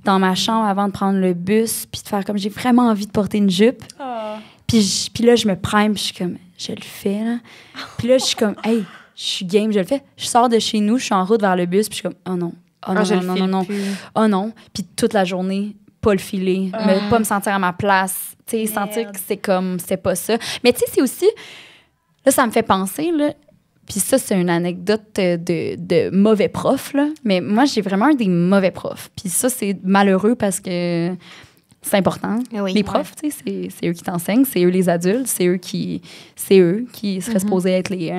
dans ma chambre avant de prendre le bus, puis de faire comme j'ai vraiment envie de porter une jupe. Oh. Puis là, je me prime, puis je suis comme, je le fais, là. Puis là, je suis comme, hey, je suis game, je le fais. Je sors de chez nous, je suis en route vers le bus, puis je suis comme, oh non. Non. Oh non. Puis toute la journée, pas le filer, pas me sentir à ma place, tu sais, sentir que c'est comme, c'est pas ça. Mais tu sais, c'est aussi, là, ça me fait penser, là, puis ça, c'est une anecdote de mauvais prof, là, mais moi, j'ai vraiment eu des mauvais profs. Puis ça, c'est malheureux parce que c'est important. Oui, les profs, tu sais, c'est eux qui t'enseignent, c'est eux les adultes, c'est eux qui seraient supposés être les...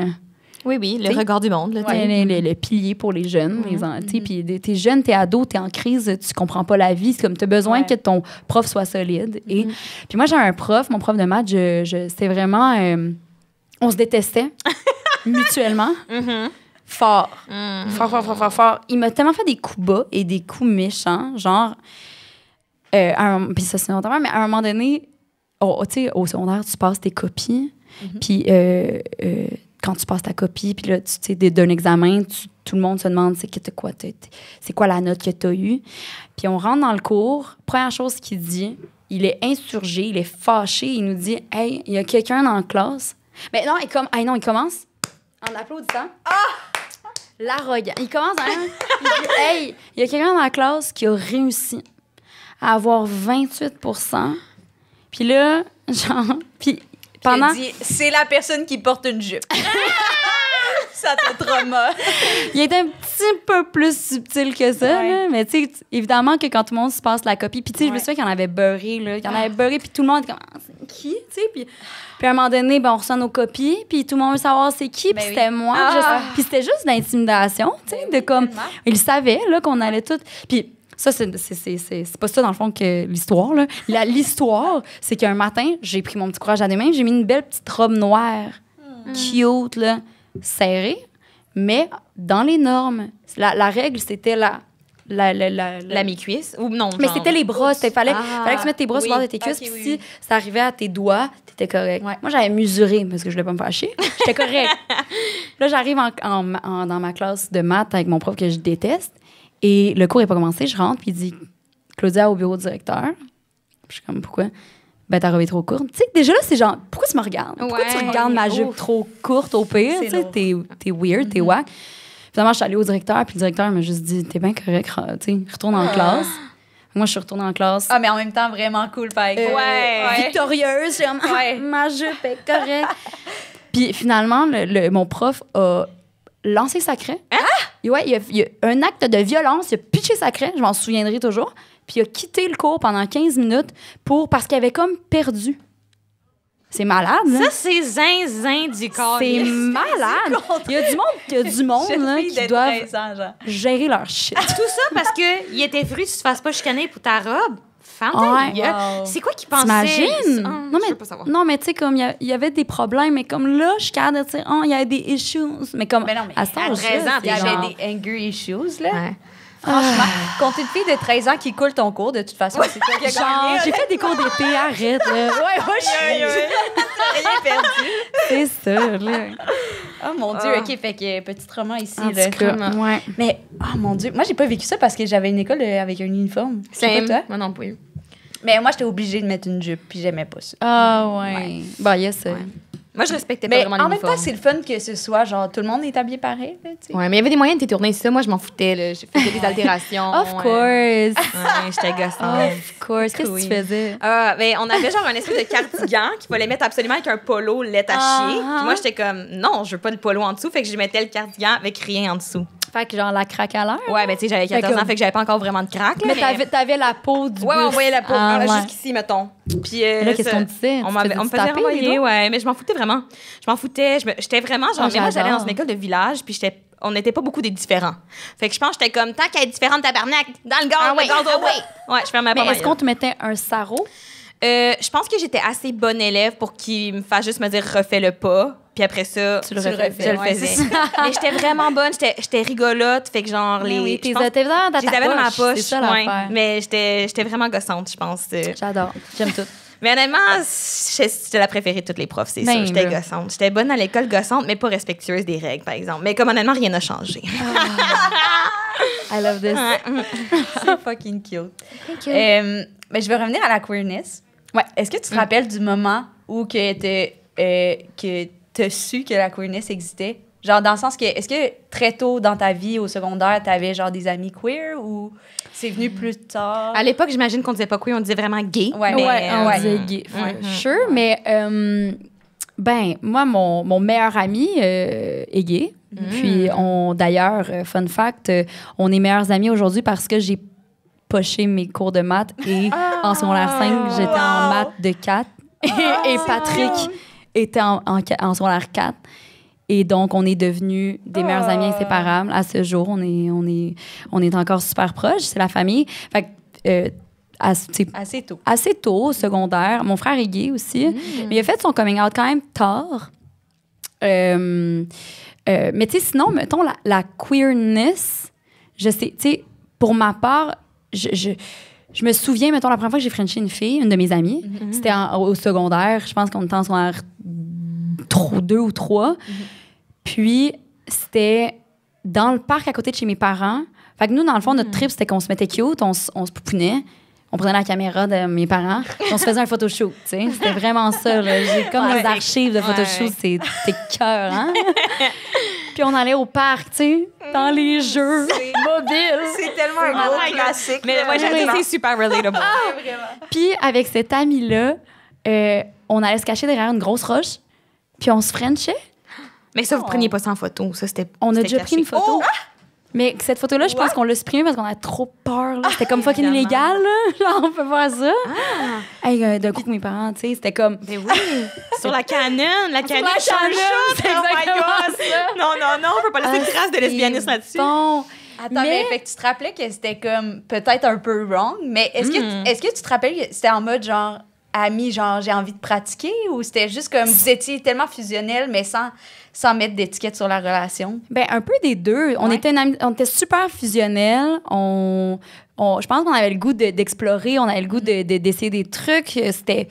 Oui, le regard du monde. Là, le pilier pour les jeunes. Puis t'es jeune, t'es ado, t'es en crise, tu comprends pas la vie. C'est comme t'as besoin que ton prof soit solide. Et puis moi, j'ai un prof, mon prof de maths, c'était vraiment... on se détestait mutuellement. Fort. Fort. Il m'a tellement fait des coups bas et des coups méchants. Genre... puis ça, c'est longtemps, mais à un moment donné, tu sais, au secondaire, tu passes tes copies. Puis... quand tu passes ta copie, puis là, tu sais, d'un examen, tout le monde se demande c'est quoi la note que tu as eue. Puis on rentre dans le cours, première chose qu'il dit, il est insurgé, il est fâché, il nous dit « Hey, il y a quelqu'un dans la classe. » Mais non, il commence en applaudissant. L'arrogant. Il commence il dit « Hey, il y a quelqu'un dans la classe qui a réussi à avoir 28 » Puis là, genre... Puis pendant... Dit, c'est la personne qui porte une jupe. Ça te trauma. Il était un petit peu plus subtil que ça, là, mais tu sais, évidemment que quand tout le monde se passe la copie, puis tu sais, je me souviens qu'il y en avait beurré, là, qu'il y en avait beurré, puis tout le monde était comme, ah, c'est qui, tu sais, puis à un moment donné, ben, on reçoit nos copies, puis tout le monde veut savoir c'est qui, puis c'était moi, puis c'était juste d'intimidation, tu sais, de comme, ils savaient, là, qu'on allait tout, puis ça, c'est pas ça, dans le fond, que l'histoire, là. L'histoire, c'est qu'un matin, j'ai pris mon petit courage à deux mains, j'ai mis une belle petite robe noire, cute, là, serrée, mais dans les normes. La règle, c'était la mi-cuisse? Ou non, mais genre... c'était les bras. Fallait que tu mettes tes bras sur le bord de tes cuisses. Puis si ça arrivait à tes doigts, t'étais correct. Ouais. Moi, j'avais mesuré parce que je voulais pas me faire chier. J'étais correct. Là, j'arrive dans ma classe de maths avec mon prof que je déteste. Et le cours n'est pas commencé. Je rentre, puis il dit « Claudia, au bureau du directeur. » Puis je suis comme « Pourquoi? » Ben, ta robe est trop courte. Tu sais, déjà là, c'est genre, pourquoi tu me regardes? Pourquoi tu regardes ma jupe trop courte au pire? Tu sais, t'es weird, t'es wack. Finalement, je suis allée au directeur, puis le directeur m'a juste dit, t'es bien correct, tu sais, retourne en classe. Moi, je suis retournée en classe. Ah, mais en même temps, vraiment cool, par exemple. Victorieuse, j'ai comme, ma jupe est correcte. Puis finalement, mon prof a lancé sa craie. Ouais, il y a un acte de violence, il a pitché sa craie, je m'en souviendrai toujours. Puis il a quitté le cours pendant 15 minutes parce qu'il avait comme perdu. C'est malade, là. Ça, c'est zinzin du corps. C'est malade. Il y a du monde là, qui doivent gérer leur shit. Tout ça parce qu'il était venu que tu te fasses pas chicaner pour ta robe. C'est quoi qu'il pensait? T'imagines? Non, mais tu sais, comme il y avait des problèmes, mais comme là, je suis capable de dire, il y a des issues. Mais comme, à 13 ans, il y avait des anger issues, là. Ouais. Franchement, compte une fille de 13 ans qui coule ton cours, de toute façon, c'est toi qui as gagné. J'ai fait des cours d'été, arrête, là. Rien perdu. C'est ça, là. Oh mon Dieu, OK, fait que petit roman ici. En tout cas, ouais. Mais, oh mon Dieu, moi, j'ai pas vécu ça parce que j'avais une école avec un uniforme. C'est pas toi? Moi non plus. Mais moi, j'étais obligée de mettre une jupe, puis j'aimais pas ça. Ah, ouais. Bah, yes. Moi, je respectais pas vraiment l'uniforme. En même temps, c'est le fun que ce soit, genre, tout le monde est habillé pareil. Là, tu sais. Ouais, mais il y avait des moyens de détourner ça. Moi, je m'en foutais. Là. Je faisais des altérations. Of course. Ouais, j'étais gossante. Of course. Qu'est-ce que tu faisais? Ben, on avait genre un espèce de cardigan qu'il fallait mettre absolument avec un polo lait à chier. Puis moi, j'étais comme, non, je veux pas de polo en dessous. Fait que je mettais le cardigan avec rien en dessous. Fait que genre la craque à l'air? Ouais, ben tu sais, j'avais 14 ans, fait que j'avais pas encore vraiment de craque. Mais t'avais la peau du buste. Ouais, on voyait la peau, jusqu'ici, mettons. Puis là, qu'est-ce qu'on disait? On me faisait renvoyer, ouais, mais je m'en foutais vraiment. Je m'en foutais, j'étais vraiment genre, mais moi, j'allais dans une école de village, puis on n'était pas beaucoup des différents. Fait que je pense que j'étais comme, tant qu'à être différente, tabarnak, dans le gaz, ouais, je fermais pas. Mais est-ce qu'on te mettait un sarrau? Je pense que j'étais assez bonne élève pour qu'il me fasse juste me dire refais le pas. Puis après ça, je le faisais. Mais j'étais vraiment bonne, j'étais rigolote, fait que genre t'es dans ma poche, c'est ça l'affaire. Mais j'étais vraiment gossante, je pense. J'adore, j'aime tout. Mais honnêtement, j'étais la préférée de toutes les profs, c'est sûr. J'étais gossante. J'étais bonne à l'école, gossante, mais pas respectueuse des règles, par exemple. Mais comme honnêtement, rien n'a changé. I love this. C'est fucking cute. Thank you. Mais je veux revenir à la queerness. Ouais. Est-ce que tu te rappelles du moment où que t'as su que la queerness existait? Genre, dans le sens que, est-ce que très tôt dans ta vie, au secondaire, t'avais genre des amis queer ou c'est venu plus tard? À l'époque, j'imagine qu'on disait pas queer, on disait vraiment gay. Ouais, on disait gay. Sure, mais ben, moi, mon meilleur ami est gay. Puis, d'ailleurs, fun fact, on est meilleurs amis aujourd'hui parce que j'ai poché mes cours de maths et en secondaire 5, j'étais en maths de 4 et Patrick était en secondaire 4. Et donc, on est devenus des meilleurs amis inséparables. À ce jour, on est encore super proches. C'est la famille. Fait que, assez tôt. Assez tôt, au secondaire. Mon frère est gay aussi. Mais il a fait son coming out quand même tard. Mais tu sais, sinon, mettons, la queerness, je sais, tu sais, pour ma part, je me souviens, mettons, la première fois que j'ai frenché une fille, une de mes amies, c'était au secondaire. Je pense qu'on était en secondaire 2 ou 3. Puis, c'était dans le parc à côté de chez mes parents. Fait que nous, dans le fond, notre trip, c'était qu'on se mettait cute, on se poupounait. On prenait la caméra de mes parents, on se faisait un photoshoot, tu sais. C'était vraiment ça, là. J'ai comme les archives de photoshoot, c'est cœur, hein? Puis on allait au parc, tu sais, dans les jeux mobiles. C'est tellement un gros classique. Mais moi, j'ai c'est super relatable. Puis avec cette amie-là, on allait se cacher derrière une grosse roche, puis on se frenchait. Mais ça, vous preniez pas ça en photo. Ça, c'était. On a c'était déjà caché. pris une photo. Mais cette photo-là, je pense qu'on l'a supprimée parce qu'on a trop peur. Là. C'était comme fucking illégal. Là. Genre, on peut voir ça. Hey, d'un coup, mes parents, tu sais, c'était comme... Ben oui. Sur la Canon. La Canon. la Canon, c'est exactement ça. Non, on peut pas laisser trace de lesbianisme là-dessus. Bon. Attends, mais fait que tu te rappelais que c'était comme peut-être un peu wrong, mais est-ce que tu te rappelles que c'était en mode genre ami, genre j'ai envie de pratiquer, ou c'était juste comme vous étiez tellement fusionnel mais sans mettre d'étiquette sur la relation? Ben un peu des deux. On était super fusionnels. Je pense qu'on avait le goût d'explorer, on avait le goût d'essayer des trucs. C'était...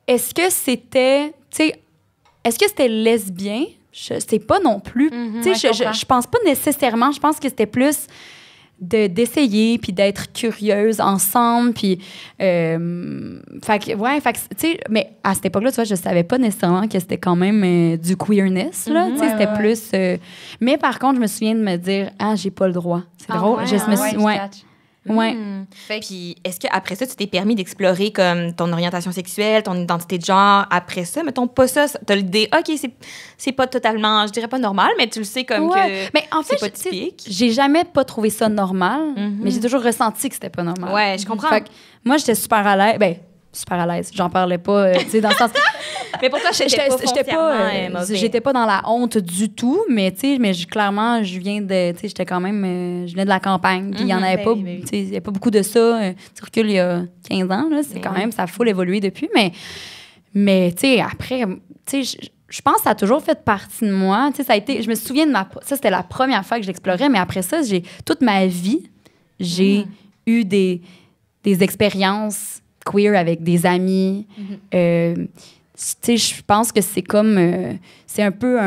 Est-ce que c'était lesbien? Je sais pas non plus. Tu sais, je pense pas nécessairement. Je pense que c'était plus d'essayer puis d'être curieuse ensemble puis fait que tu sais, mais à cette époque-là, tu vois, je savais pas nécessairement que c'était quand même du queerness là, tu sais, c'était plus mais par contre, je me souviens de me dire j'ai pas le droit. C'est drôle, je me suis Puis, est-ce qu'après ça, tu t'es permis d'explorer comme ton orientation sexuelle, ton identité de genre après ça? Mettons pas ça, t'as l'idée, OK, c'est pas totalement, je dirais pas normal, mais tu le sais comme que mais en fait, c'est pas typique. J'ai jamais pas trouvé ça normal, mais j'ai toujours ressenti que c'était pas normal. Ouais, je comprends. Fait que moi, j'étais super à l'aise. Ben, super à l'aise. J'en parlais pas, tu sais, dans le sens... Mais pour toi, j'étais pas dans la honte du tout, mais tu sais, clairement, je viens de, tu sais, j'étais quand même, je venais de la campagne, puis il y en avait pas, tu sais, il y a pas beaucoup de ça. Tu recules il y a 15 ans, là, c'est quand même, ça a full évolué depuis, mais tu sais, après, tu sais, je pense que ça a toujours fait partie de moi. Tu sais, ça a été, je me souviens ça, c'était la première fois que j'explorais, mais après ça, toute ma vie, j'ai eu des expériences queer avec des amis. Tu sais, je pense que c'est comme... c'est un peu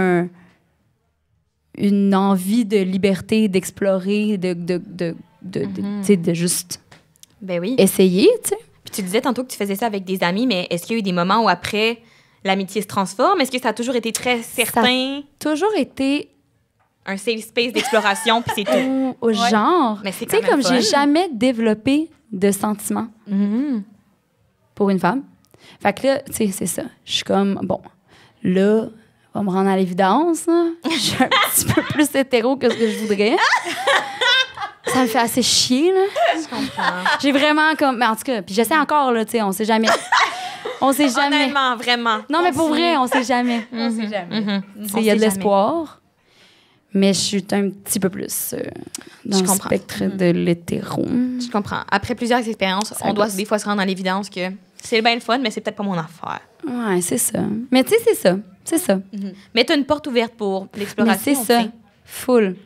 une envie de liberté, d'explorer, tu sais, de juste essayer, tu sais. Puis tu disais tantôt que tu faisais ça avec des amis, mais est-ce qu'il y a eu des moments où après, l'amitié se transforme? Est-ce que ça a toujours été très certain? Ça a toujours été... un safe space d'exploration, puis c'est tout. Au genre. Mais c'est tu sais, comme j'ai jamais développé de sentiments pour une femme. Fait que là, tu sais, c'est ça. Je suis comme, bon, là, on va me rendre à l'évidence. Là. Je suis un petit peu plus hétéro que ce que je voudrais. Ça me fait assez chier, là. Je comprends. J'ai vraiment comme... Mais en tout cas, puis j'essaie encore, là, tu sais, on sait jamais. On sait jamais. Honnêtement, vraiment. Non, mais pour vrai, on sait jamais. On sait jamais. Il y a de l'espoir. Mais je suis un petit peu plus dans le spectre de l'hétéro. Je comprends. Après plusieurs expériences, on doit des fois se rendre à l'évidence que c'est bien le fun, mais c'est peut-être pas mon affaire. Ouais, c'est ça. Mais tu sais, c'est ça. C'est ça. Mais t'as une porte ouverte pour l'exploration. Mais c'est ça. Full.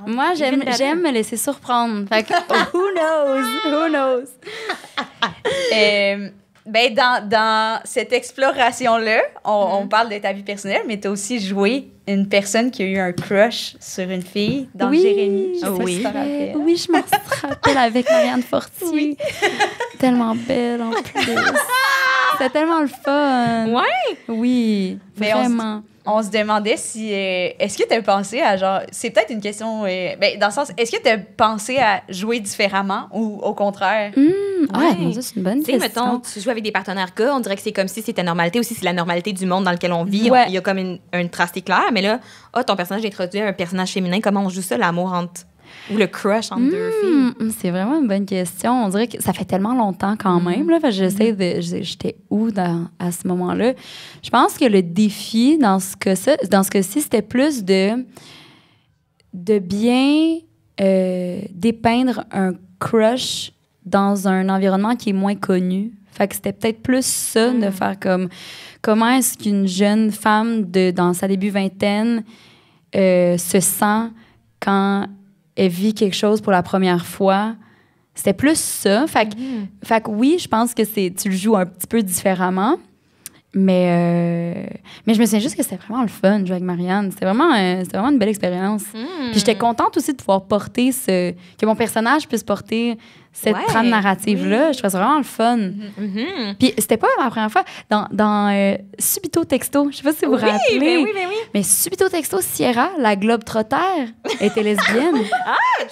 Moi, j'aime me laisser surprendre. Fait que, who knows? Ben, dans cette exploration-là, on parle de ta vie personnelle, mais tu as aussi joué une personne qui a eu un crush sur une fille dans Jérémy. Je sais pas si tu t'en rappelles. Oui, je me rappelle avec Marianne Fortier. Oui. Tellement belle, en plus. C'était tellement le fun. Ouais? Oui, mais vraiment. On se demandait si... est-ce que tu as pensé à genre... C'est peut-être une question... ben, dans le sens, est-ce que tu as pensé à jouer différemment ou au contraire? Ouais, ça, c'est une bonne question. Mettons, tu joues avec des partenaires gars, on dirait que c'est comme si c'était normalité, aussi c'est la normalité du monde dans lequel on vit. Ouais. Il y a comme une tracé claire, mais là, ton personnage introduit un personnage féminin, comment on joue ça, l'amour entre... ou le crush entre deux filles? C'est vraiment une bonne question. On dirait que ça fait tellement longtemps quand même. Là, j'étais où à ce moment-là? Je pense que le défi dans ce cas-ci, c'était plus de bien dépeindre un crush dans un environnement qui est moins connu. Fait que c'était peut-être plus ça, de faire comme... Comment est-ce qu'une jeune femme dans sa début vingtaine se sent quand elle vit quelque chose pour la première fois? C'était plus ça. Fait que oui, je pense que tu le joues un petit peu différemment. Mais je me souviens juste que c'était vraiment le fun de jouer avec Marianne. C'était vraiment une belle expérience. Puis j'étais contente aussi de pouvoir porter que mon personnage puisse porter cette trame narrative-là. Je trouvais ça vraiment le fun. Puis c'était pas la première fois. Dans Subito Texto, je sais pas si vous vous rappelez. Oui. Mais Subito Texto, Sierra, la globe-trotter, était lesbienne.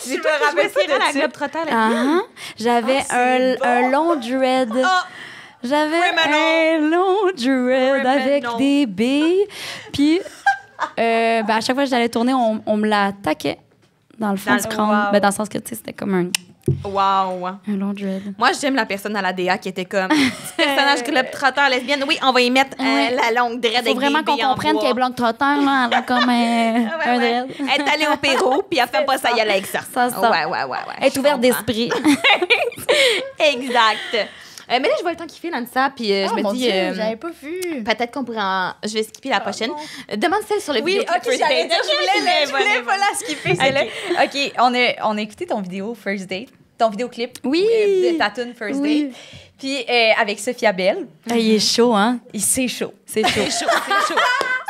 Tu te rappelles Sierra, la globe-trotter? J'avais un long dread. J'avais Criminal. un long dread avec Criminal. des billes. Puis, à chaque fois que j'allais tourner, on me la taquait dans le fond Dans du le- crâne. wow. Ben, dans le sens que, tu sais, c'était comme un Wow. long dread. Moi, j'aime la personne à la DA qui était comme personnage globe-trotteur lesbienne. Oui, on va y mettre Ouais. la longue dread Faut avec vraiment des qu'on billes en comprenne bois. qu'elle est blanc trotteur, là. Elle a comme un Ouais. dread. Elle est allée au Pérou, puis elle fait pas ça y aller avec ça. Ça. Ouais. Elle est Je ouverte comprends. d'esprit. Exact. Mais là, je vois le temps qui file, Anissa, puis je me dis... pas vu. peut-être qu'on pourrait je vais skipper la prochaine. Demande celle sur le Oui, vidéo. ok, j'allais dire, je voulais pas la skipper, celle-là. OK, on a écouté ton vidéo First Date, ton vidéoclip Oui. de ta tune First Oui. Date. Puis avec Sophia Bell, Il est chaud, hein? c'est chaud. C'est chaud. C'est chaud.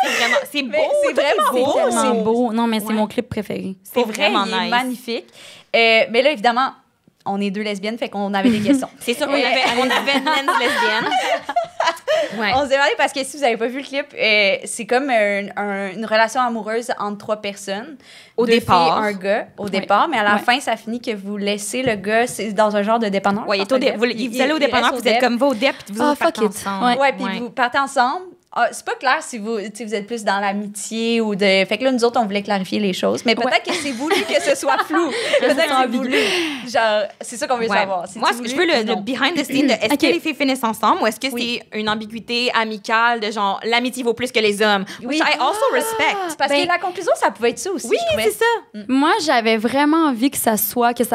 C'est vraiment... C'est beau. c'est vraiment C'est beau. tellement beau. Non, mais c'est Ouais. mon clip préféré. C'est Pour vrai, vraiment il est nice. magnifique. Mais là, évidemment, on est deux lesbiennes, fait qu'on avait des questions. C'est sûr qu'on avait une lens lesbienne. Ouais. On se demandait parce que si vous n'avez pas vu le clip, c'est comme une relation amoureuse entre trois personnes. Au Deux départ. filles, un gars au départ, mais à la Ouais. fin, ça finit que vous laissez le gars c'est dans un genre de dépanneur. Ouais, je pense, vous allez au dépanneur, puis vous êtes comme va au DEP, puis vous Ah, autres partez fuck it. ensemble. Ouais. Ouais, puis vous partez ensemble. Ah, c'est pas clair si vous êtes plus dans l'amitié ou de. Fait que là, nous autres, on voulait clarifier les choses. Mais peut-être que c'est voulu que ce soit flou. Peut-être que c'est voulu. Genre, c'est ça qu'on veut Ouais. savoir. Moi, je veux le behind the scenes de est-ce Ok. que les filles finissent ensemble ou est-ce que Oui. c'est une ambiguïté amicale de genre l'amitié vaut plus que les hommes? Oui. Which I also respect. Parce Ben- que la conclusion, ça pouvait être ça aussi. Oui, je trouvais. c'est ça. Moi, j'avais vraiment envie que ça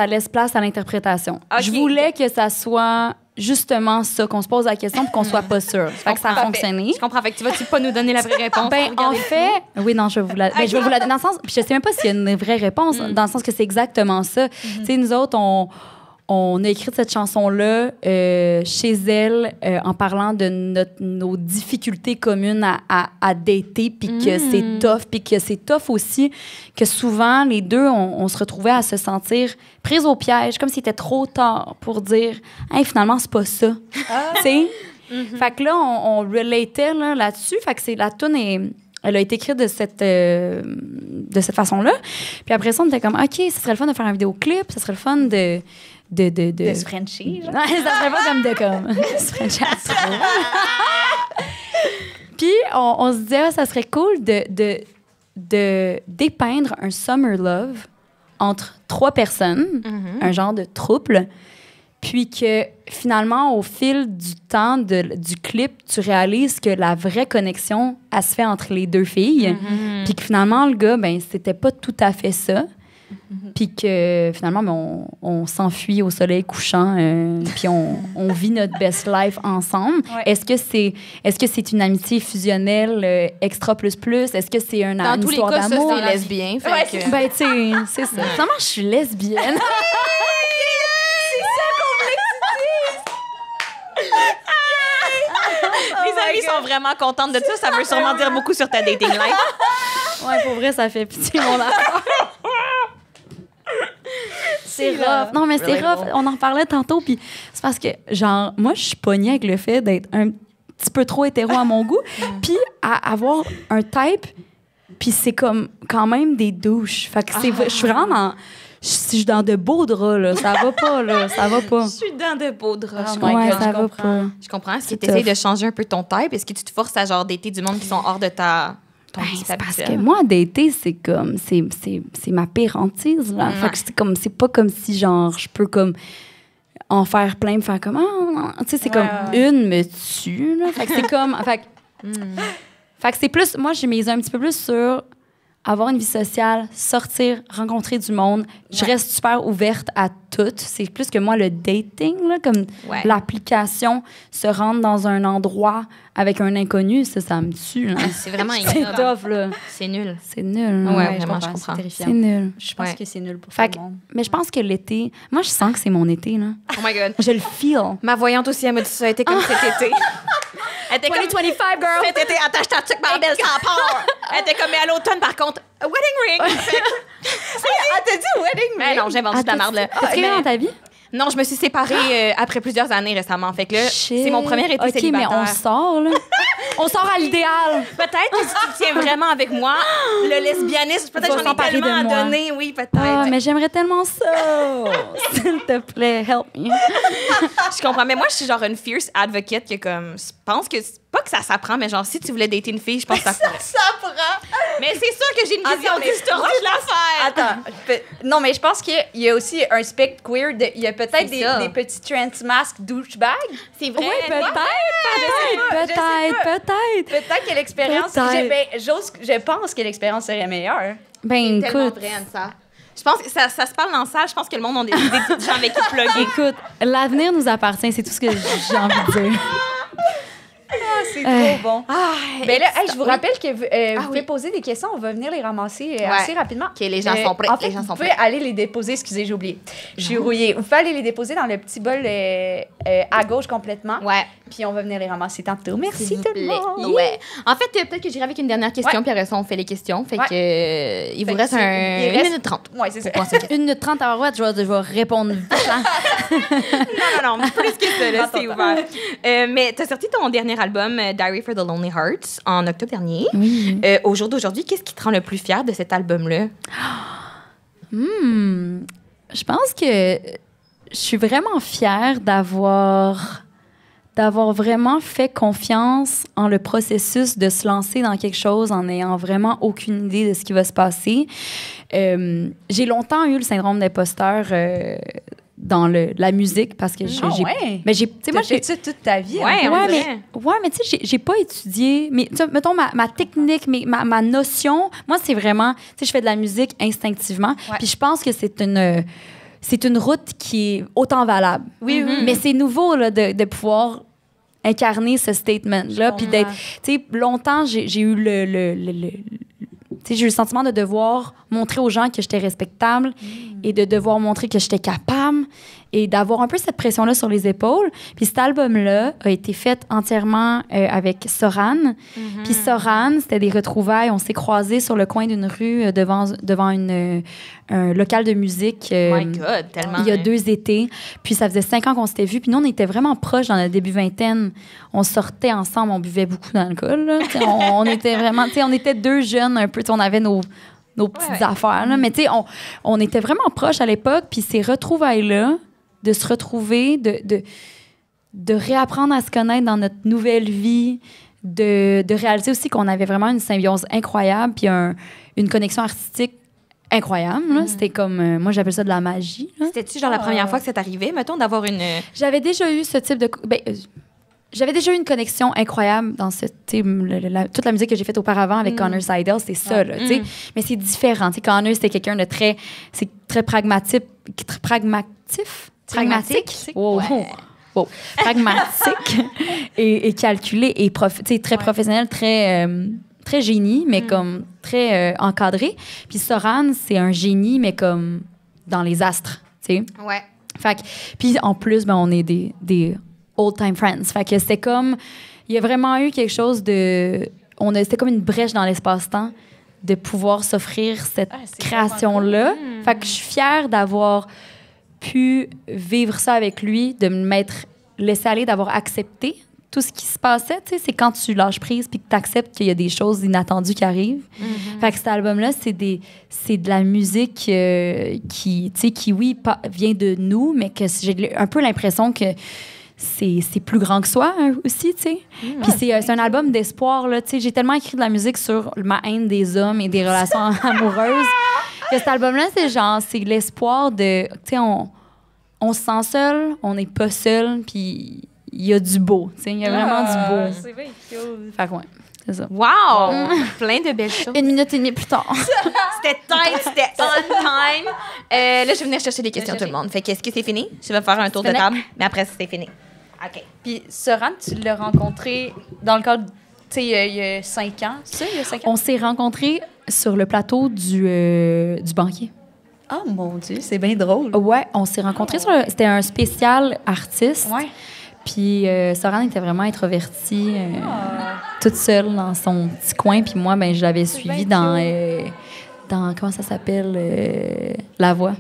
laisse place à l'interprétation. Ok. Je voulais que ça soit justement ça, qu'on se pose la question puis qu'on soit pas sûr. Fait que ça a comprends. fonctionné. Je comprends. Fait que tu vas-tu pas nous donner la vraie réponse? Ben, pour en regarder le film? fait, oui, non, je vais vous la donner dans le sens, puis je sais même pas s'il y a une vraie réponse, dans le sens que c'est exactement ça. Tu sais, nous autres, on a écrit cette chanson-là chez elle en parlant de nos difficultés communes à dater, puis que c'est tough, puis que c'est tough aussi que souvent, les deux, on se retrouvait à se sentir prises au piège, comme si c'était trop tard pour dire « Hey, finalement, c'est pas ça. Tu sais? Fait que là, on relatait là-dessus. Fait que la toune elle a été écrite de cette façon-là. Puis après ça, on était comme, OK, ce serait le fun de faire un vidéoclip, ce serait le fun de De se frencher, genre. Non, ça serait pas comme de comme. se frencher à trop. Puis on se disait, ça serait cool de dépeindre un summer love entre trois personnes, un genre de trouble, puis que finalement, au fil du temps du clip, tu réalises que la vraie connexion, elle se fait entre les deux filles, puis que finalement, le gars, ben c'était pas tout à fait ça. Puis que finalement, ben, on s'enfuit au soleil couchant, puis on vit notre best life ensemble. Ouais. Est-ce que c'est une amitié fusionnelle extra plus? Est-ce que c'est une Dans tous les histoire cas, ça, d'amour? c'est lesbien. Fait Ouais, que... Ben, tu sais, c'est ça. Finalement, je suis lesbienne. Les amis sont vraiment contentes de ça. Ça veut sûrement dire beaucoup sur ta dating life. Ouais, pour vrai, ça fait pitié, mon affaire. C'est rough. Non, mais c'est rough. On en parlait tantôt, puis c'est parce que, genre, moi, je suis pognée avec le fait d'être un petit peu trop hétéro à mon goût, puis à avoir un type, puis c'est comme quand même des douches. Fait que je suis vraiment dans... Je suis dans de beaux draps, là. Ça va pas, là. Ça va pas. Je suis dans de beaux draps. Oh my Ouais, God, ça je va comprends. pas. Je comprends. Est-ce que C'est tu essaies tough. de changer un peu ton type? Est-ce que tu te forces à genre dater du monde qui sont hors de ton Ben, type c'est parce habituel? que moi, dater, c'est comme... C'est ma pire hantise, là. Fait que c'est pas comme si, genre, je peux comme en faire plein, me faire comme... Ah, tu sais, c'est comme une me tue, là. Fait que c'est comme... Fait que c'est plus... Moi, j'ai misé un petit peu plus sur avoir une vie sociale, sortir, rencontrer du monde. Je reste super ouverte à tout. C'est plus que moi, le dating, là, comme Ouais. l'application, se rendre dans un endroit avec un inconnu, ça me tue, là. C'est vraiment C'est ignoble. tough, là. C'est nul. C'est nul. là. Ouais, je vraiment, comprends, je comprends. c'est terrifiant. C'est nul. Je pense Ouais. que c'est nul pour Fait tout que- le monde. mais je pense que l'été... Moi, je sens que c'est mon été, là. Oh my God. Je le feel. Ma voyante aussi, elle m'a dit ça. Elle était comme cet été. Elle était comme 2025, girl! cet été, attache ta tuque, ma belle, sans peur. Elle était comme, mais à l'automne, par contre, a wedding ring. Fait que- T'as dit wedding Mais non, j'ai vendu de la merde, là. T'as-tu quelqu'un dans ta vie? Non, je me suis séparée après plusieurs années récemment. Fait que là, c'est mon premier été OK, célibataire. mais on sort, là. On sort à l'idéal. Peut-être que si tu tiens vraiment avec moi, le lesbianisme, peut-être Va j'en ai s'emparer tellement de moi. à donner, oui, peut-être. Ah, mais j'aimerais tellement ça. te plaît, help me. Je comprends, mais moi, je suis genre une fierce advocate qui comme, je pense que, pas que ça s'apprend, mais genre, si tu voulais dater une fille, je pense que ça pourrait. Ça prend. Mais c'est sûr que j'ai une vision mais distorsionnée de l'affaire. Attends, non, mais je pense qu'il y a aussi un spectre queer. Il y a peut-être C'est ça. des petits trans masques douchebags. C'est vrai. Oui, peut-être, peut-être. Peut-être que l'expérience. Peut-être. Je pense que l'expérience serait meilleure. Ben, Tellement écoute, vrai, ça. Je pense que ça se parle dans la salle. Je pense que le monde a des gens avec qui plugger. écoute, l'avenir nous appartient, c'est tout ce que j'ai envie de dire. Ah, c'est trop bon. Ben là, je vous oui. rappelle que vous oui. pouvez poser des questions. On va venir les ramasser assez rapidement. OK, les gens sont prêts. En fait, Les gens vous sont pouvez prêts. aller les déposer. Excusez, j'ai oublié. Je suis rouillée. Vous pouvez aller les déposer dans le petit bol à gauche complètement. Ouais. Puis on va venir les ramasser tantôt. Merci S'il vous tout le plaît. monde. Ouais. En fait, peut-être que j'irai avec une dernière question, Ouais. puis après ça, on fait les questions. Fait Ouais. que il vous Fait reste que il 1 reste- minute 30. Ouais, c'est ça. Pour penser aux questions. 1 minute 30 à Barouette, je vais répondre vite. Hein? Non, plus que ça, là, c'est Attends. ouvert. Mais t'as sorti ton dernier album, Diary for the Lonely Hearts, en octobre dernier. Oui. Au jour d'aujourd'hui, qu'est-ce qui te rend le plus fier de cet album-là? Je pense que je suis vraiment fière d'avoir vraiment fait confiance en le processus de se lancer dans quelque chose en n'ayant vraiment aucune idée de ce qui va se passer. J'ai longtemps eu le syndrome d'imposteur dans la musique parce que Ah ouais? ben, tu sais, moi, T'as fait ça toute ta vie. Ouais, hein? on Ouais, dirait. mais tu sais, j'ai pas étudié. Mais tu sais, mettons, ma technique, ma notion, moi, c'est vraiment, tu sais, je fais de la musique instinctivement. Ouais. Puis je pense que c'est une route qui est autant valable. Oui, oui. Mais c'est nouveau, là, de pouvoir incarner ce statement-là. Puis d'être, tu sais, longtemps, j'ai eu tu sais, j'ai eu le sentiment de devoir montrer aux gens que j'étais respectable et de devoir montrer que j'étais capable et d'avoir un peu cette pression-là sur les épaules. Puis cet album-là a été fait entièrement avec Soran. Puis Soran, c'était des retrouvailles. On s'est croisés sur le coin d'une rue devant un local de musique. My God, tellement. Il y a 2 étés. Puis ça faisait 5 ans qu'on s'était vus. Puis nous, on était vraiment proches dans notre début vingtaine. On sortait ensemble, on buvait beaucoup d'alcool. Là. On était vraiment... On était 2 jeunes un peu. On avait nos petites affaires. Là. Mais tu sais, on était vraiment proches à l'époque. Puis ces retrouvailles-là, de se retrouver, de réapprendre à se connaître dans notre nouvelle vie, de réaliser aussi qu'on avait vraiment une symbiose incroyable puis une connexion artistique incroyable. Là. C'était comme... moi, j'appelle ça de la magie. Là. C'était-tu genre la première fois que c'est arrivé, mettons, d'avoir une... J'avais déjà eu ce type de... j'avais déjà eu une connexion incroyable dans ce toute la musique que j'ai faite auparavant avec Connor Seidel, c'est ça, là, tu sais. Mais c'est différent. Tu sais, Connor, c'était quelqu'un de très pragmatique. Wow. Ouais. Wow. Pragmatique et calculé et très professionnel, très génie, mais comme très encadré. Puis Soran, c'est un génie, mais comme dans les astres, tu sais. Ouais. Fait que, puis en plus, ben, on est des old-time friends. Fait que c'était comme... Il y a vraiment eu quelque chose de... C'était comme une brèche dans l'espace-temps de pouvoir s'offrir cette création-là. Fait que je suis fière d'avoir pu vivre ça avec lui, de me m'être laissé aller, d'avoir accepté tout ce qui se passait. Tu sais, c'est quand tu lâches prise puis que tu acceptes qu'il y a des choses inattendues qui arrivent. Fait que cet album-là, c'est de la musique qui, oui, vient de nous, mais que j'ai un peu l'impression que c'est plus grand que soi aussi, tu sais. Puis c'est un album d'espoir, là, tu sais. J'ai tellement écrit de la musique sur ma haine des hommes et des relations amoureuses que cet album-là, c'est l'espoir de... Tu sais, on se sent seul, on n'est pas seul, puis il y a du beau, tu sais. Il y a vraiment du beau. C'est bien cute. Fait que ouais, c'est ça. Wow! Plein de belles choses. 1 minute et demie plus tard. C'était tight, c'était on time. Là, je vais venir chercher des questions tout le monde. Fait qu'est-ce que c'est fini? Je vais faire un tour de fini. table, mais après, c'est fini. OK. Puis Soran, tu l'as rencontré dans le cadre, tu sais, il y a 5 ans. Ça, il y a 5 ans? On s'est rencontrés sur le plateau du banquier. Oh mon Dieu, c'est bien drôle. Ouais, on s'est rencontrés c'était un spécial artiste. Ouais. Puis Soran était vraiment introvertie, toute seule dans son petit coin. Puis moi, ben, je l'avais suivie dans comment ça s'appelle? La Voix.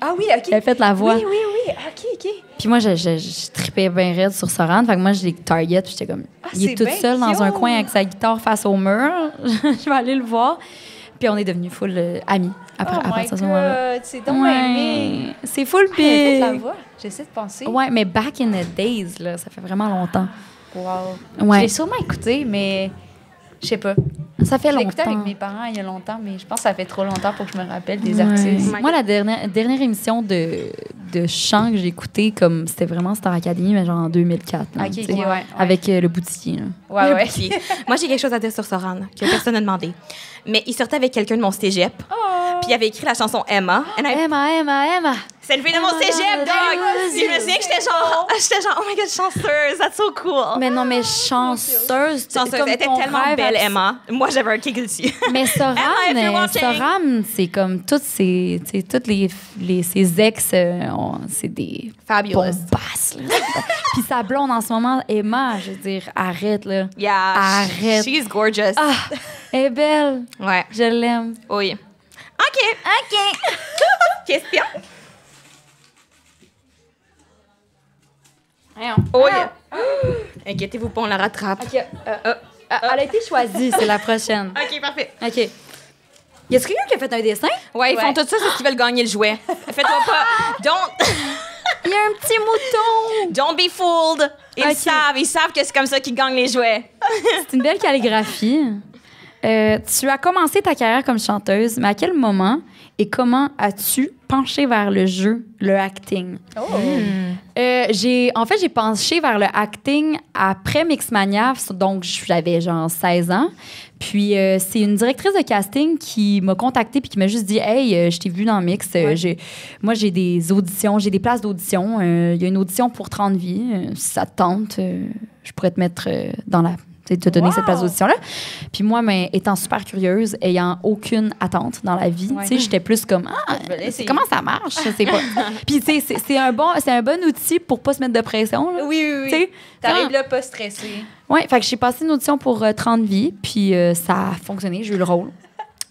Ah oui, OK. Elle a fait La Voix. Oui. OK. Puis moi, je tripais bien raide sur Soran. Fait que moi, je l'ai target. Puis j'étais comme, il c'est est tout bien seul dans un cute. coin avec sa guitare face au mur. Je vais aller le voir. Puis on est devenus full amis Après, Oh à my partir de ce moment-là. God, c'est donc aimé. Ouais, c'est full Elle a fait big. la voix. J'essaie de penser. Ouais, mais back in the days, là, ça fait vraiment longtemps. Wow. Je Ouais, l'ai sûrement écouté, mais je sais pas. ça fait Je l'ai écouté longtemps. avec mes parents il y a longtemps, mais je pense que ça fait trop longtemps pour que je me rappelle des Ouais. artistes. Moi, la dernière émission de chant que j'ai écouté, comme c'était vraiment Star Academy, mais genre en 2004. là, Ok, tu ok, sais, ouais. avec le boutier. Là. Ouais, ouais. Puis, moi, j'ai quelque chose à dire sur Soran que personne n'a demandé. Mais il sortait avec quelqu'un de mon cégep. Puis il avait écrit la chanson Emma. And I- Emma! C'est une fille de mon cégep, dog! Puis je me souviens que j'étais genre, oh my god, chanceuse, that's so cool. Mais non, mais chanceuse. Chanceuse, comme elle était ton tellement rêve belle, abs- Emma. Moi, j'avais un kick dessus. Mais Emma, if you're Soram, watching. Soram, c'est comme toutes ces, tu sais, toutes ses ex, c'est des Fabulous. bombasses. Là. Puis sa blonde en ce moment, Emma, je veux dire, arrête là. Yeah, Arrête. she's gorgeous. Ah, elle est belle. Ouais, Je l'aime. oui. OK. Question. Oh yeah. Inquiétez-vous pas, on la rattrape. OK. Elle a été choisie, c'est la prochaine. OK, parfait. OK. Y a-t-il quelqu'un qui a fait un dessin? Ouais, ils font tout ça, c'est qu'ils veulent gagner le jouet. Fais-toi pas. Il y a un petit mouton. Don't be fooled. OK. Ils savent que c'est comme ça qu'ils gagnent les jouets. C'est une belle calligraphie. Tu as commencé ta carrière comme chanteuse, mais à quel moment et comment as-tu penché vers le jeu, le acting? J'ai penché vers le acting après Mixmania, donc j'avais genre 16 ans. Puis c'est une directrice de casting qui m'a contactée puis qui m'a juste dit « Hey, je t'ai vu dans Mix. Moi, j'ai des auditions, j'ai des places d'audition. Il y a une audition pour 30 vies. Si ça te tente, je pourrais te mettre dans la... te donner cette place d'audition-là. » Puis moi, mais, étant super curieuse, ayant aucune attente dans la vie, tu sais, j'étais plus comme « Ah, comment ça marche? » Je sais pas. Puis tu sais, c'est un bon outil pour pas se mettre de pression. Là. Oui. Tu sais, T'arrives là pas stressé. ouais, fait que j'ai passé une audition pour 30 vies, puis ça a fonctionné, j'ai eu le rôle.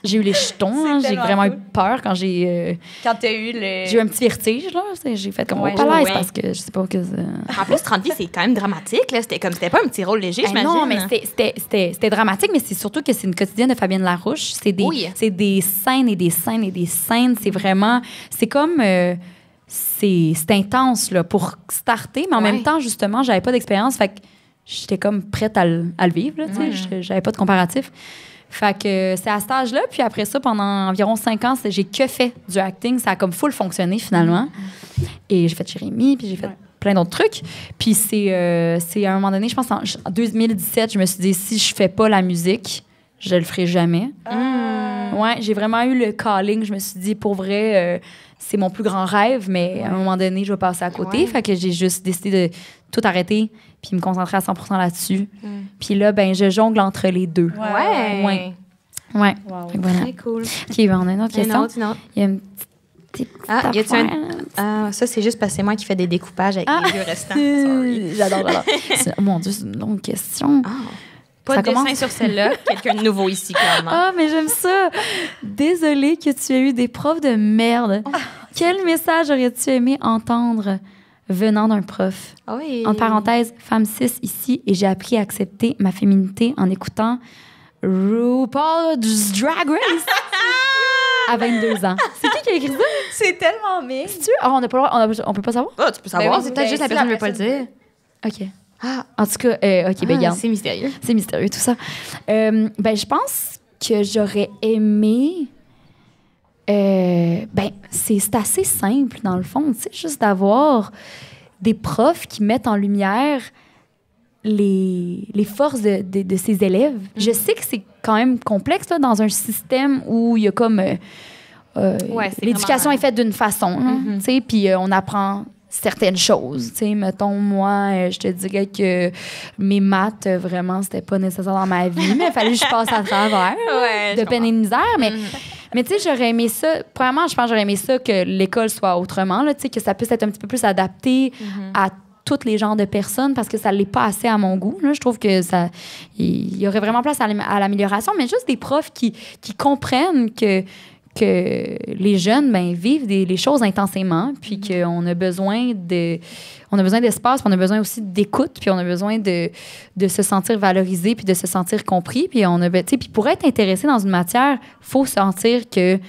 J'ai eu les jetons, hein, j'ai tellement vraiment eu cool. peur quand j'ai Quand t'as eu le... eu un petit vertige, là. J'ai fait comme Ouais, pas l'aise ouais. parce que je sais pas que... En plus, 30 vies, c'est quand même dramatique. Là. C'était pas un petit rôle léger, j'imagine. non, mais c'était dramatique, mais c'est surtout que c'est une quotidienne de Fabienne Larouche. C'est des, Oui. c'est des scènes et des scènes et des scènes. C'est vraiment... C'est comme... c'est intense, là, pour starter, mais en Ouais. même temps, justement, j'avais pas d'expérience, fait que j'étais comme prête à le vivre, là, tu sais. J'avais pas de comparatif. Fait que c'est à cet âge-là. Puis après ça, pendant environ 5 ans, j'ai que fait du acting. Ça a comme full fonctionné, finalement. Et j'ai fait Jérémy, puis j'ai fait plein d'autres trucs. Puis c'est à un moment donné, je pense en 2017, je me suis dit, si je fais pas la musique, je le ferai jamais. Ouais, j'ai vraiment eu le calling. Je me suis dit, pour vrai, c'est mon plus grand rêve, mais à un moment donné, je vais passer à côté. Ouais. Fait que j'ai juste décidé de tout arrêter puis me concentrer à 100% là-dessus. Puis là, ben, je jongle entre les deux. Ouais. Ouais. Ouais. Wow. Fait que voilà. Très cool. OK, ben, on a une autre question. Non. Il y a une petite Ah, y a-tu affaire. Ah, ça, c'est juste parce que c'est moi qui fais des découpages avec les vieux restants. Sorry. J'adore. Mon Dieu, c'est une longue question. Ah. Pas Ça de dessin commence? sur celle-là. Quelqu'un de nouveau ici, clairement. Ah, mais j'aime ça. Désolée que tu aies eu des profs de merde. Quel message aurais-tu aimé entendre venant d'un prof? Ah oui. En parenthèse, femme 6 ici, et j'ai appris à accepter ma féminité en écoutant RuPaul's Drag Race à 22 ans. C'est qui a écrit ça? C'est tellement mix. C'est-tu? Ah, on n'a pas le droit, on peut pas savoir? Ah, tu peux savoir. Ben oui, C'est peut-être ben, juste la si personne la ne veut pas le dire. OK. Ah, En tout cas, OK, ben, regarde. c'est mystérieux. C'est mystérieux, tout ça. Ben, je pense que j'aurais aimé... ben, c'est assez simple, dans le fond, tu sais, juste d'avoir des profs qui mettent en lumière les forces de ses élèves. Je sais que c'est quand même complexe, là, dans un système où il y a comme... Ouais, c'est l'éducation vraiment- est faite d'une façon, là, tu sais, puis on apprend certaines choses, tu sais, mettons, moi, je te dirais que mes maths, vraiment, c'était pas nécessaire dans ma vie, mais il fallait que je passe à travers, Ouais, de peine et de misère, mais tu sais, j'aurais aimé ça, premièrement, je pense que j'aurais aimé ça que l'école soit autrement, là, tu sais, que ça puisse être un petit peu plus adapté à tous les genres de personnes, parce que ça l'est pas assez à mon goût, là. Je trouve que ça, il y aurait vraiment place à l'amélioration, mais juste des profs qui comprennent que les jeunes, ben, vivent les choses intensément, puis qu'on a besoin d'espace, puis on a besoin aussi d'écoute, puis on a besoin de se sentir valorisé, puis de se sentir compris, puis puis pour être intéressé dans une matière, faut sentir que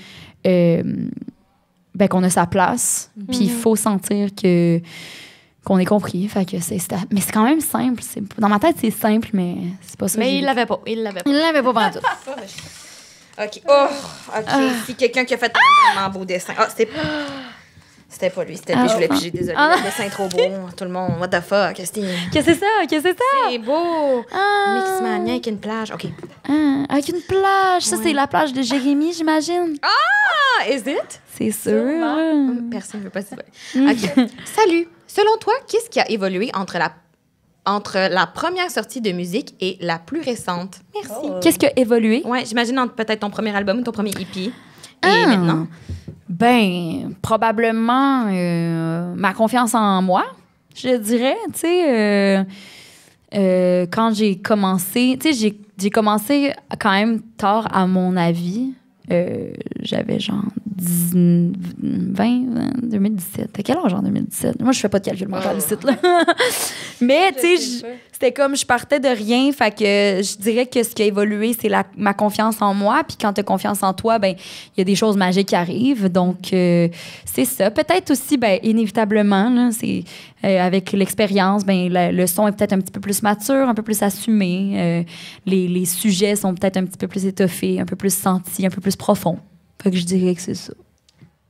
qu'on a sa place. Puis il faut sentir qu'on est compris. Fait que mais c'est quand même simple. Dans ma tête, c'est simple, mais c'est pas ça. Mais il l'avait pas. Il l'avait pas pendant tout. OK. OK. Si quelqu'un qui a fait un vraiment beau dessin. C'était pas lui, c'était lui. Je voulais piger, désolé. Le dessin est trop beau. Tout le monde, what the fuck, Qu'est-ce que c'est ça? C'est beau. Mixmania avec une plage. OK. Avec une plage. Ça, c'est la plage de Jérémy, j'imagine. Is it? C'est sûr. Personne ne veut pas se voir. OK. Salut. Selon toi, qu'est-ce qui a évolué entre la première sortie de musique et la plus récente? Merci. Qu'est-ce qui a évolué? Ouais, j'imagine entre peut-être ton premier album ou ton premier EP. Et maintenant? Ben, probablement ma confiance en moi, je dirais. Tu sais, quand j'ai commencé, j'ai commencé quand même tard à mon avis. J'avais genre 2017. T'as quel âge en 2017? Moi, je fais pas de calcul mental ici, là. Mais, tu sais, c'était comme je partais de rien. Fait que je dirais que ce qui a évolué, c'est ma confiance en moi. Puis quand t'as confiance en toi, ben il y a des choses magiques qui arrivent. Donc, c'est ça. Peut-être aussi, ben inévitablement, là, c'est avec l'expérience, ben le son est peut-être un petit peu plus mature, un peu plus assumé. Les sujets sont peut-être un petit peu plus étoffés, un peu plus sentis, un peu plus profonds. Fait que je dirais que c'est ça.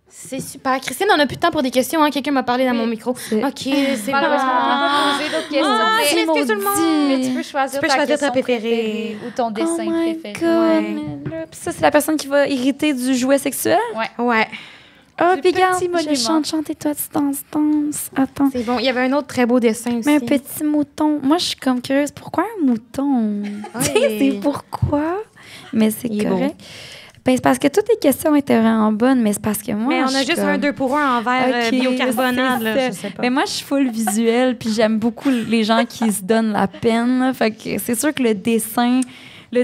C'est super. Christine, on n'a plus de temps pour des questions. Hein? Quelqu'un m'a parlé dans mon micro. OK, c'est Malheureusement, on peut pas poser d'autres questions. Excuse tout le monde. Mais tu peux choisir ta question préférée ou ton dessin préféré. God. Puis ça, c'est la personne qui va hériter du jouet sexuel? Ouais. Oh, Du puis regarde, petit monument. je chante et toi, tu danses. Attends. C'est bon. Il y avait un autre très beau dessin aussi. Mais un petit mouton. Moi, je suis comme curieuse. Pourquoi un mouton? Tu sais, c'est pourquoi? Mais c'est Il est correct. Ben, c'est parce que toutes les questions étaient vraiment bonnes, mais c'est parce que moi. Mais on je a suis juste comme... un 2 pour 1 en verre Ok, biocarbonate. Là, c'est je ça. sais pas. Mais moi, je suis full visuelle, puis j'aime beaucoup les gens qui se donnent la peine. Là. Fait que c'est sûr que le dessin, là,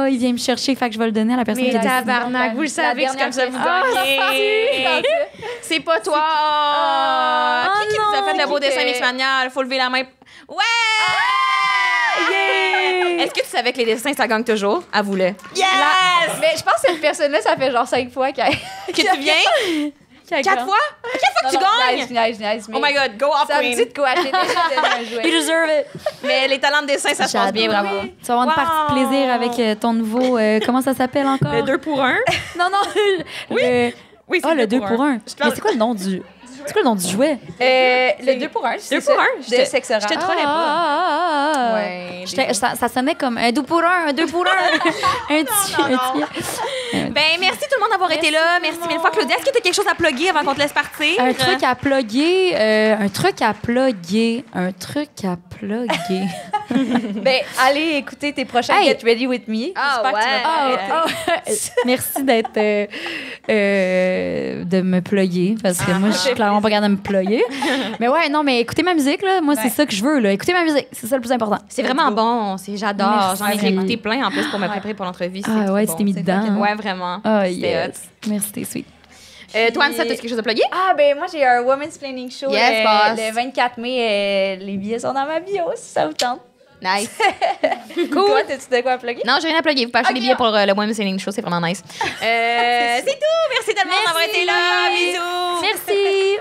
il vient me chercher, fait que je vais le donner à la personne Mais qui a décidé. tabarnak, vous le savez que c'est comme ça vous gagnez. C'est pas toi. Qui nous a fait le beau dessin Mixmania? Faut lever la main. Ouais! Est-ce que tu savais que les dessins, ça gagne toujours? Avoue-le. Yes! Mais je pense que cette personne-là, ça fait genre 5 fois qu'elle... Que tu viens? 4 fois? À 4 fois que tu gagnes? Nice. Oh my God, go off, Ça me queen. dit de quoi acheter un jouet. You deserve it. Mais les talents de dessin, ça se passe bien, J'adore. bravo. Tu vas avoir une partie de plaisir avec ton nouveau... comment ça s'appelle encore? Le 2 pour 1. Non. Oui, c'est le 2 pour 1. Mais c'est quoi le nom du... C'est quoi le nom du jouet? Le 2 pour 1, c'est 2 ça. pour 1. De sexe oral. Je te trollais pas. Ouais. Ça sonnait comme un 2 pour 1, un 2 pour 1. Un petit. Ben, merci tout le monde d'avoir été là. Merci mille fois, Claudia. Est-ce que tu as quelque chose à plugger avant qu'on te laisse partir? Un truc à plugger. Ben, allez écouter tes prochains Hey. Get Ready With Me. Ah, J'espère que tu vas Merci d'être de me plugger parce que moi je suis clairement pas capable de me plugger. Mais ouais, non, mais écoutez ma musique là, moi c'est ça que je veux là. Écoutez ma musique, c'est ça le plus important. C'est vraiment bon. J'adore. J'en ai Merci. écouté plein en plus pour me préparer pour l'entrevue. Ah ouais, tu t'es mis dedans. Ouais, vraiment. Ah C'était yes. Merci, t'es sweet. Toi, Anissa, t'as quelque chose à plugger? Ah, ben moi, j'ai un Women's Planning Show Yes, boss. le 24 mai. Les billets sont dans ma bio, si ça vous tente. Nice. Cool. Toi, t'as-tu de quoi à plugger? Non, j'ai rien à plugger. Vous pouvez acheter Ok. des billets pour le Women's Sailing Show. C'est vraiment nice. C'est tout. Merci tellement d'avoir été là. Bisous. Merci.